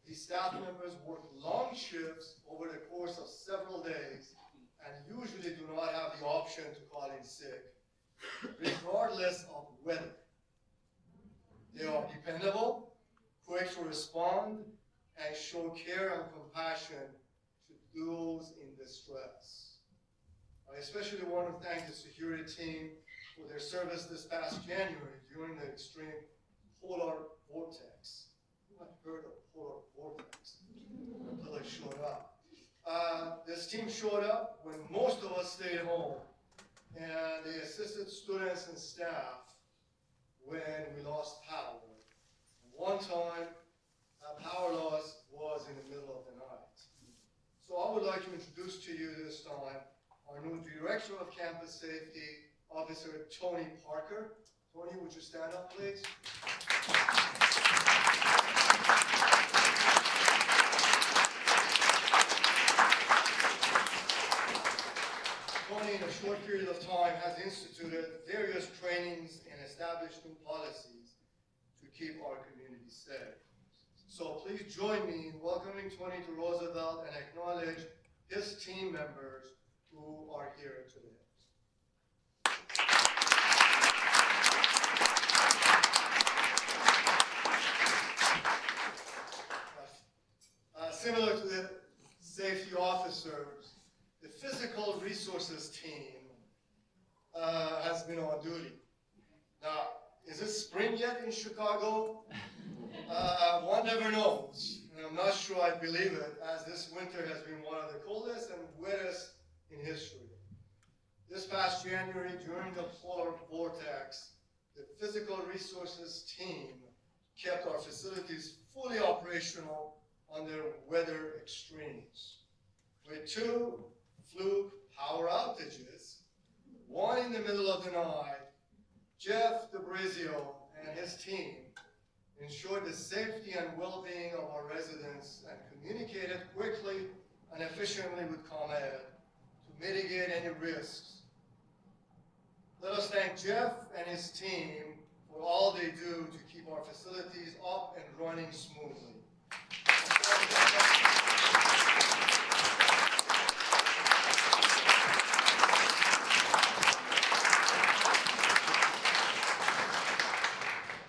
These staff members work long shifts over the course of several days and usually do not have the option to call in sick, regardless of weather. They are dependable, quick to respond, and show care and compassion to those in distress. I especially want to thank the security team for their service this past January during the extreme polar vortex. You might have heard of polar vortex until it showed up. This team showed up when most of us stayed home, and they assisted students and staff when we lost power. One time, power loss was in the middle of the night. So I would like to introduce to you this time our new Director of Campus Safety, Officer Tony Parker. Tony, would you stand up, please? Tony, in a short period of time, has instituted various trainings and established new policies to keep our community safe. So please join me in welcoming Tony to Roosevelt and acknowledge his team members who are here today. Similar to the safety officers, the physical resources team has been on duty. Now, is it spring yet in Chicago? One never knows, and I'm not sure I believe it, as this winter has been one of the coldest and wettest in history. This past January, during the polar vortex, the physical resources team kept our facilities fully operational under weather extremes. With 2 fluke power outages, one in the middle of the night, Jeff DeBrizio and his team ensured the safety and well-being of our residents and communicated quickly and efficiently with ComEd to mitigate any risks. Let us thank Jeff and his team for all they do to keep our facilities up and running smoothly.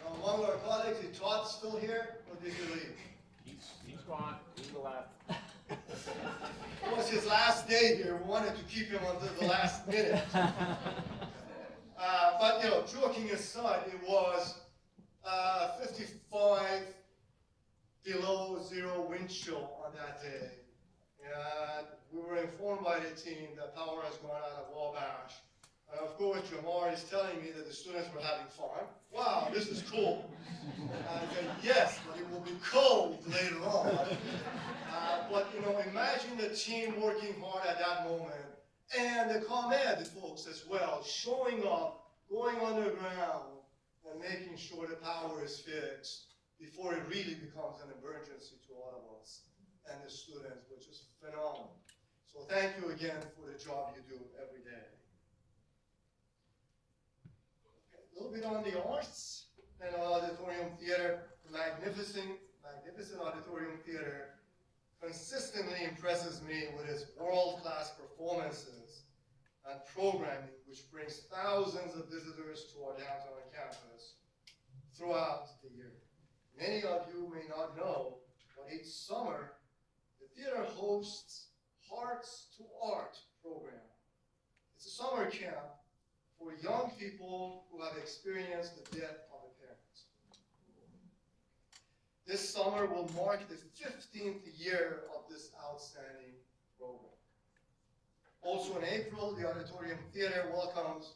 Among our colleagues, is Todd still here, or did he leave? He's gone. He's left. It was his last day here. We wanted to keep him until the last minute. But, you know, joking aside, it was 55 below zero wind chill on that day. And we were informed by the team that power has gone out of Wabash. And of of course, Jamar is telling me that the students were having fun. Wow, this is cool. I said, yes, but it will be cold later on. But imagine the team working hard at that moment, and the ComEd folks as well, showing up, going underground, and making sure the power is fixed before it really becomes an emergency to all of us and the students, which is phenomenal. So thank you again for the job you do every day. A little bit on the arts and auditorium theater. Magnificent auditorium theater consistently impresses me with its world-class performances and programming, which brings thousands of visitors to our downtown campus throughout the year. Many of you may not know, but each summer, the theater hosts Hearts to Art program. It's a summer camp for young people who have experienced the death of a parent. This summer will mark the 15th year of this outstanding program. Also in April, the Auditorium Theater welcomes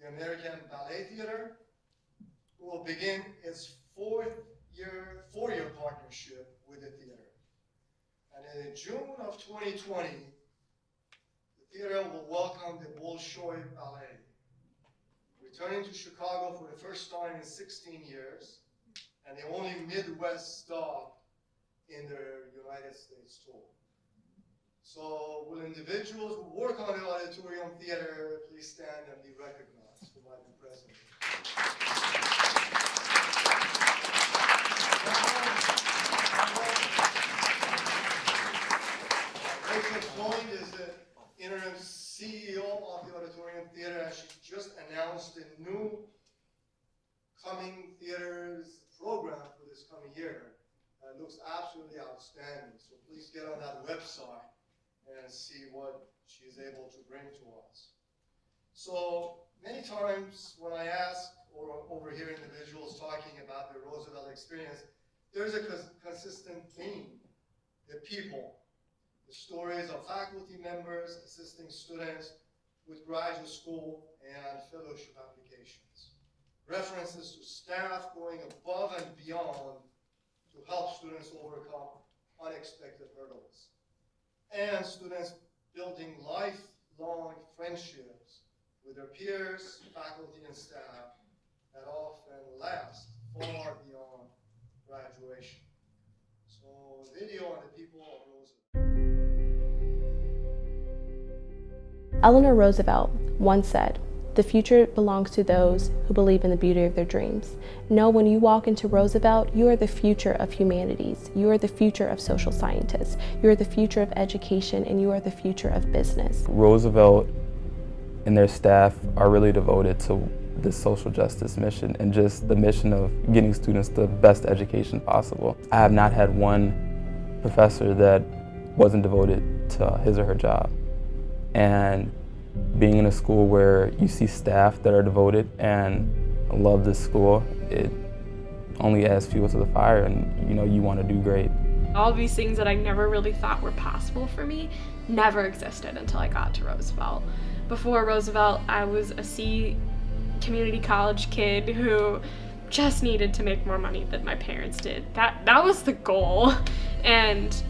the American Ballet Theater, who will begin its four-year partnership with the theater. And in June of 2020, the theater will welcome the Bolshoi Ballet, returning to Chicago for the first time in 16 years, and the only Midwest stop in their United States tour. So will individuals who work on the auditorium theater please stand and be recognized who might be present. Rachel Floyd is the interim CEO of the Auditorium Theater, and she just announced a new coming theaters program for this coming year. It looks absolutely outstanding. So please get on that website and see what she's able to bring to us. So many times when I ask or overhear individuals talking about their Roosevelt experience, there's a consistent theme: the people. The stories of faculty members assisting students with graduate school and fellowship applications. References to staff going above and beyond to help students overcome unexpected hurdles. And students building lifelong friendships with their peers, faculty, and staff that often last far beyond graduation. So video on the people of Roosevelt. Eleanor Roosevelt once said, "The future belongs to those who believe in the beauty of their dreams." Know when you walk into Roosevelt, you are the future of humanities. You are the future of social scientists. You are the future of education, and you are the future of business. Roosevelt and their staff are really devoted to this social justice mission and just the mission of getting students the best education possible. I have not had one professor that wasn't devoted to his or her job. And being in a school where you see staff that are devoted and love this school, it only adds fuel to the fire, and you want to do great. All these things that I never really thought were possible for me never existed until I got to Roosevelt. Before Roosevelt, I was a C community college kid who just needed to make more money than my parents did. That was the goal. And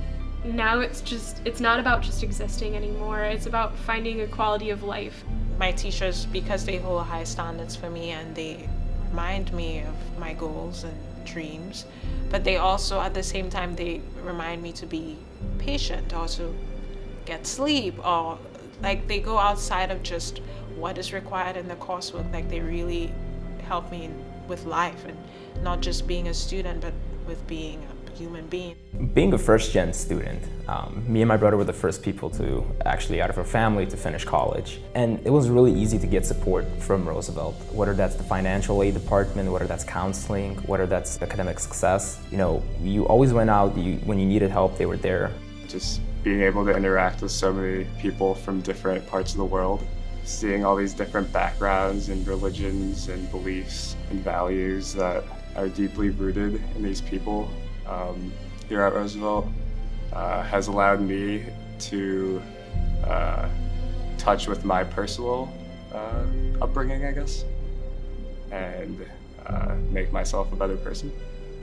now it's not about just existing anymore. It's about finding a quality of life. My teachers, because they hold high standards for me and they remind me of my goals and dreams, but they also, at the same time, they remind me to be patient, or to get sleep, or like they go outside of just what is required in the coursework. Like they really help me with life, and not just being a student, but with being a human being. Being a first-gen student, me and my brother were the first people to actually, out of our family, to finish college. And it was really easy to get support from Roosevelt, whether that's the financial aid department, whether that's counseling, whether that's academic success. You always went out, when you needed help, they were there. Just being able to interact with so many people from different parts of the world, seeing all these different backgrounds and religions and beliefs and values that are deeply rooted in these people here at Roosevelt has allowed me to touch with my personal upbringing, I guess, and make myself a better person.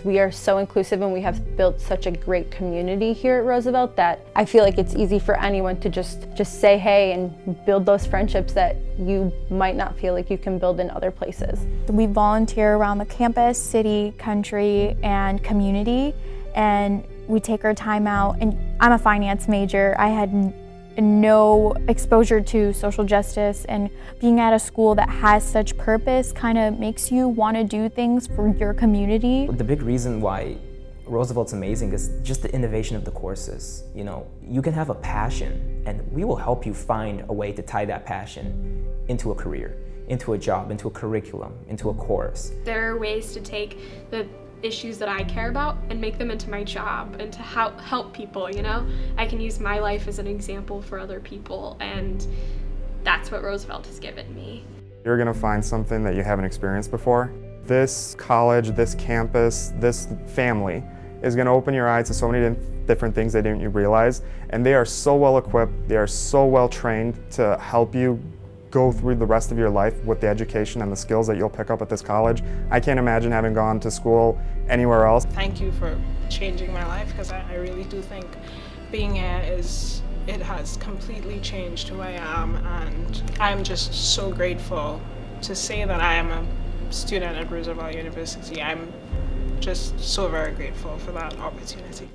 We are so inclusive and we have built such a great community here at Roosevelt that I feel like it's easy for anyone to just say hey and build those friendships that you might not feel like you can build in other places. We volunteer around the campus, city, country, and community, and we take our time out. And I'm a finance major. I had no exposure to social justice, and being at a school that has such purpose kind of makes you want to do things for your community. The big reason why Roosevelt's amazing is just the innovation of the courses. You know, you can have a passion and we will help you find a way to tie that passion into a career, into a job, into a curriculum, into a course. There are ways to take the issues that I care about and make them into my job and to help people, you know? I can use my life as an example for other people, and that's what Roosevelt has given me. You're going to find something that you haven't experienced before. This college, this campus, this family is going to open your eyes to so many different things that you didn't realize, and they are so well equipped, they are so well trained to help you go through the rest of your life with the education and the skills that you'll pick up at this college. I can't imagine having gone to school anywhere else. Thank you for changing my life, because I really do think being here it has completely changed who I am, and I'm just so grateful to say that I am a student at Roosevelt University. I'm just so very grateful for that opportunity.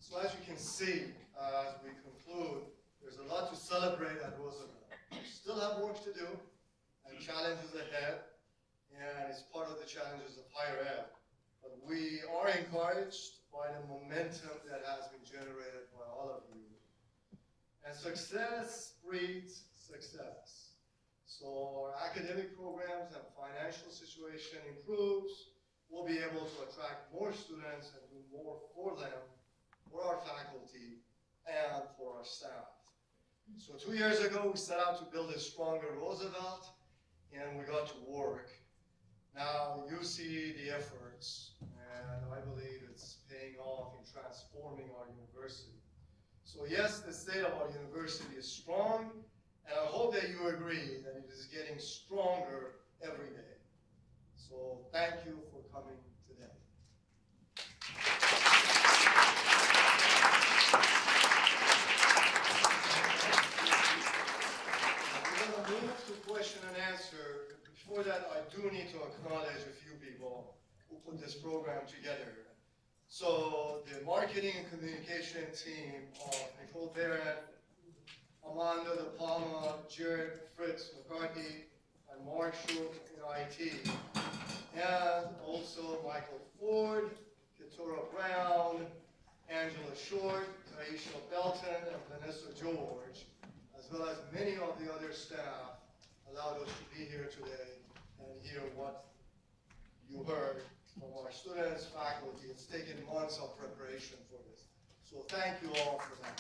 So as you can see, as we conclude, there's a lot to celebrate at Roosevelt. We still have work to do and challenges ahead, and it's part of the challenges of higher ed. But we are encouraged by the momentum that has been generated by all of you. And success breeds success. So our academic programs and financial situation improves, we'll be able to attract more students and do more for them, for our faculty, and for our staff. So 2 years ago, we set out to build a stronger Roosevelt, and we got to work. Now you see the efforts, and I believe it's paying off in transforming our university. So yes, the state of our university is strong, and I hope that you agree that it is getting stronger every day. So thank you for coming today. We're going to move to question and answer. Before that, I do need to acknowledge a few people who put this program together. So the marketing and communication team of Nicole Barrett, Amanda De Palma, Jared Fritz McCarthy, and Mark Schultz in IT. And also Michael Ford, Keturah Brown, Angela Short, Aisha Belton, and Vanessa George, as well as many of the other staff allowed us to be here today and hear what you heard from our students, faculty. It's taken months of preparation for this. So thank you all for that.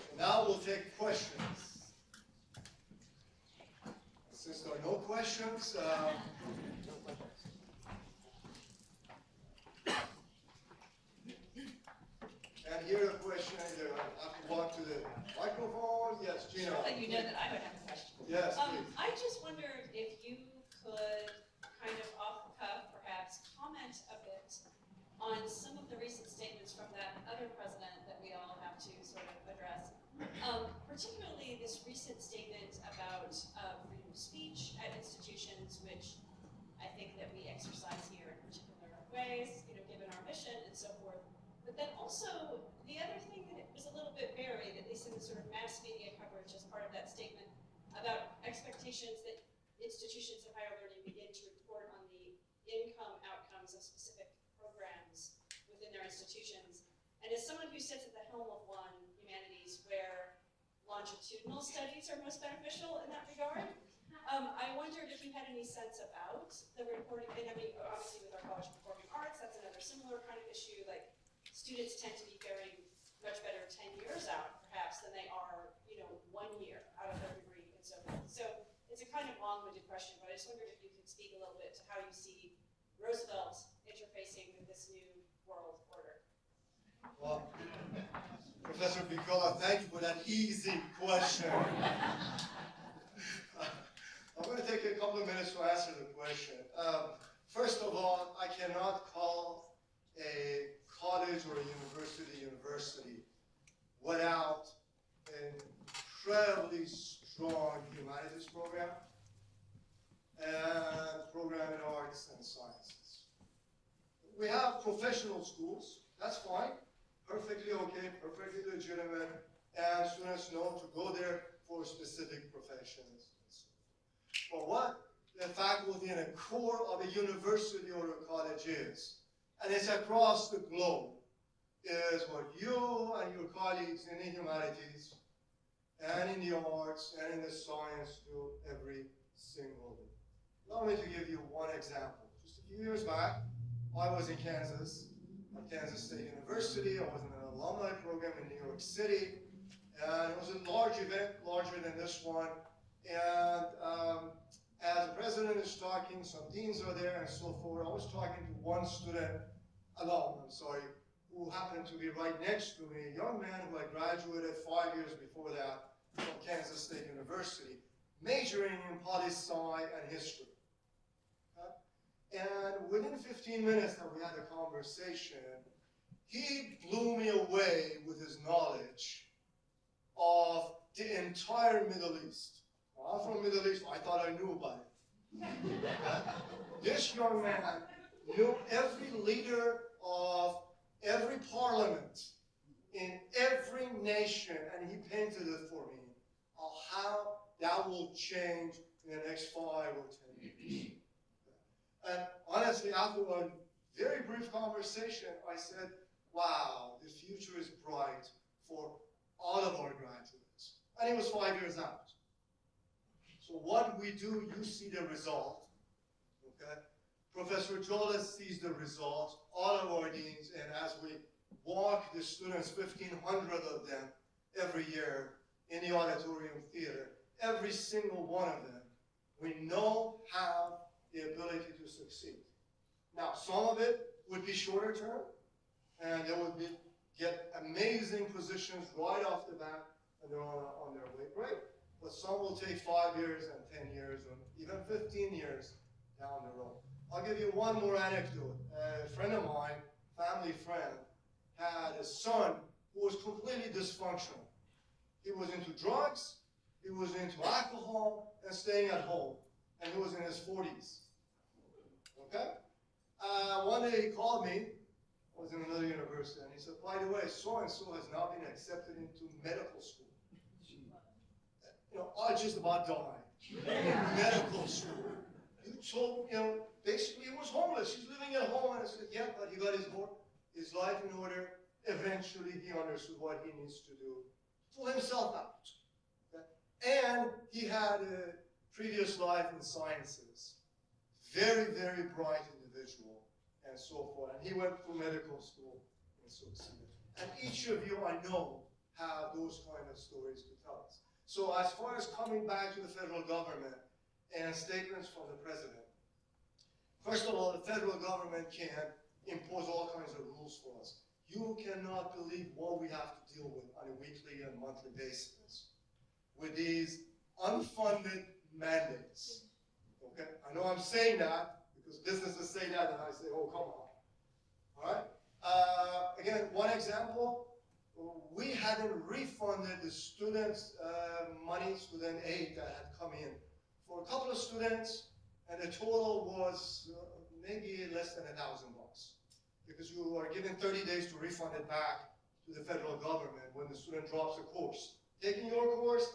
So now we'll take questions. Since there are no questions, and here a question, either I have to walk to the microphone. Yes, Gina. Sure, you know that I would have a question. Yes, please. I just wondered if you could kind of off the cuff perhaps comment a bit on some of the recent statements from that other president that we all have to sort of address. Particularly this recent statement about freedom of speech at institutions, which I think that we exercise here in particular ways, you know, given our mission and so forth. But then also the other thing that was a little bit buried, at least in the sort of mass media coverage as part of that statement, about expectations that institutions of higher learning begin to report on the income outcomes of specific programs within their institutions. And as someone who sits at the helm of one, humanities, where longitudinal studies are most beneficial in that regard, I wondered if you had any sense about the reporting. And I mean, obviously with our college performing arts, that's another similar kind of issue. Like, students tend to be faring much better 10 years out, perhaps, than they are, you know, 1 year out kind of long-winded question, but I just wondered if you could speak a little bit to how you see Roosevelt interfacing with this new world order. Well, Professor Piccola, thank you for that easy question. I'm going to take a couple of minutes to answer the question. First of all, I cannot call a college or a university without an incredibly strong humanities program and program in arts and sciences. We have professional schools, that's fine, perfectly okay, perfectly legitimate, and students know to go there for specific professions. But what the faculty and a core of a university or a college is, and it's across the globe, is what you and your colleagues in the humanities and in the arts and in the science do every single day. Allow me to give you one example. Just a few years back, I was in Kansas, at Kansas State University. I was in an alumni program in New York City, and it was a large event, larger than this one. And as the president is talking, some deans are there and so forth. I was talking to one student, who happened to be right next to me, a young man who had graduated 5 years before that from Kansas State University, majoring in poli-sci and history. And within 15 minutes that we had a conversation, he blew me away with his knowledge of the entire Middle East. I'm from the Middle East, I thought I knew about it. This young man knew every leader of every parliament in every nation, and he painted it for me of how that will change in the next 5 or 10 years. And honestly, after one very brief conversation, I said, wow, the future is bright for all of our graduates. And it was 5 years out. So what we do, you see the result, okay? Professor Jolas sees the result, all of our deans, and as we walk the students, 1,500 of them every year in the auditorium theater, every single one of them, we know have the ability to succeed. Now, some of it would be shorter term, and they would get amazing positions right off the bat, and they're on their way. Great. But some will take 5 years and 10 years, or even 15 years down the road. I'll give you one more anecdote. A friend of mine, family friend, had a son who was completely dysfunctional. He was into drugs, he was into alcohol, and staying at home. And he was in his 40s. Okay? One day he called me, I was in another university, and he said, by the way, so-and-so has now been accepted into medical school. You know, I just about died. Medical school. You told, basically he was homeless. He's living at home, and I said, yeah, but he got his life in order. Eventually he understood what he needs to do to pull himself out. Okay? And he had a previous life in sciences. Very, very bright individual, and so forth. And he went through medical school and succeeded. And each of you, I know, have those kind of stories to tell us. So as far as coming back to the federal government and statements from the president, first of all, the federal government can impose all kinds of rules for us. You cannot believe what we have to deal with on a weekly and monthly basis with these unfunded mandates. Okay? I know I'm saying that because businesses say that, and I say, oh, come on. All right? Again, one example, we hadn't refunded the students' money, student aid that had come in for a couple of students, and the total was maybe less than $1,000 because you are given 30 days to refund it back to the federal government when the student drops a course. Taking your course,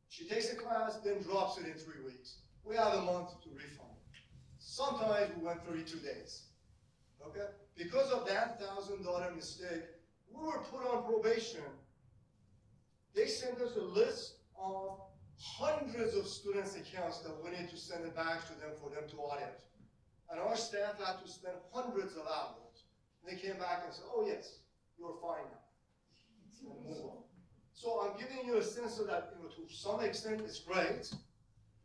she takes a class, then drops it in 3 weeks. We have a month to refund. Sometimes we went 32 days. Okay? Because of that $1,000 mistake, we were put on probation. They sent us a list of hundreds of students' accounts that we need to send it back to them for them to audit. And our staff had to spend hundreds of hours. And they came back and said, oh yes, you're fine now. And move on. So I'm giving you a sense of that, to some extent it's great,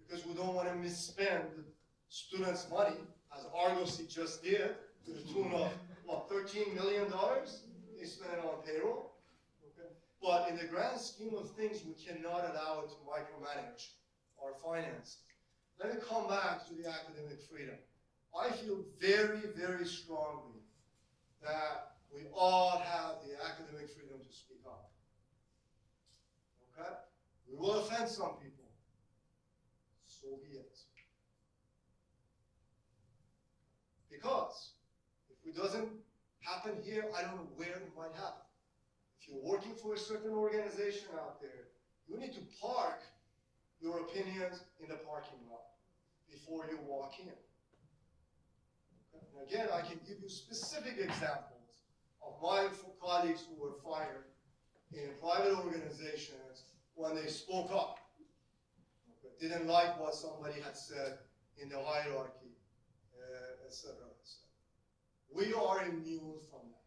because we don't want to misspend the students' money, as Argosy just did, to the tune of, what, $13 million? They spent it on payroll. Okay? But in the grand scheme of things, we cannot allow it to micromanage our finances. Let me come back to the academic freedom. I feel very, very strongly that we all have the academic freedom to speak up. Okay? We will offend some people. So be it. Because if it doesn't happen here, I don't know where it might happen. If you're working for a certain organization out there, you need to park your opinions in the parking lot before you walk in. Okay? And again, I can give you specific examples of my colleagues who were fired in private organizations when they spoke up. Okay? Didn't like what somebody had said in the hierarchy, etc., etc. We are immune from that.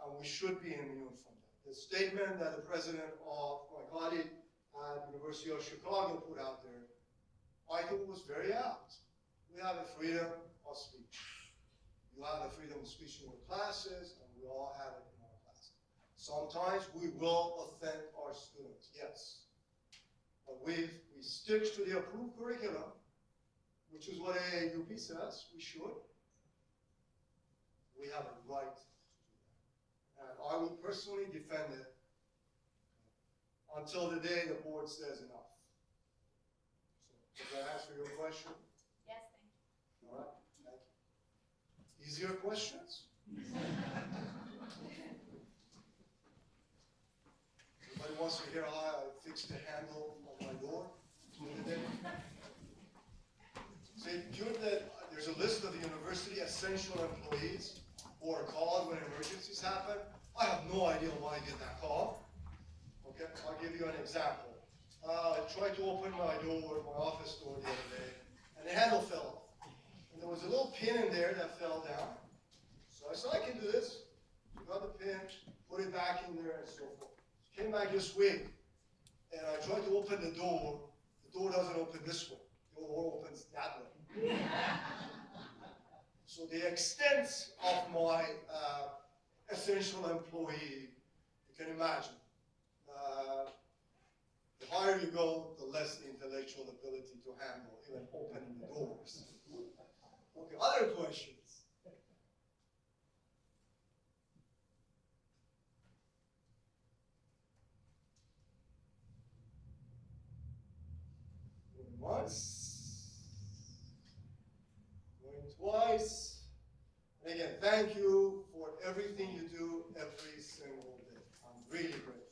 And we should be immune from that. The statement that the president of my colleague at the University of Chicago put out there, I think was very apt. We have a freedom of speech. You have a freedom of speech in your classes, and we all have it in our classes. Sometimes we will offend our students, yes. But we stick to the approved curriculum, which is what AAUP says we should. We have a right to do that. And I will personally defend it until the day the board says enough. So, does that answer your question? Yes, thank you. All right, thank you. Easier questions? Everybody wants to hear how I fixed the handle on my door? See, there's a list of the university essential employees who are called when emergencies happen. I have no idea why I get that call. Okay, I'll give you an example. I tried to open my office door the other day, and the handle fell off. And there was a little pin in there that fell down. So I said, I can do this. Got the pin, put it back in there, and so forth. Came back this week, and I tried to open the door. The door doesn't open this way. The door opens that way. So the extent of my essential employee, you can imagine. The higher you go, the less the intellectual ability to handle even opening the doors. Okay, other questions? Going once, going twice. And again, thank you for everything you do every single day. I'm really grateful.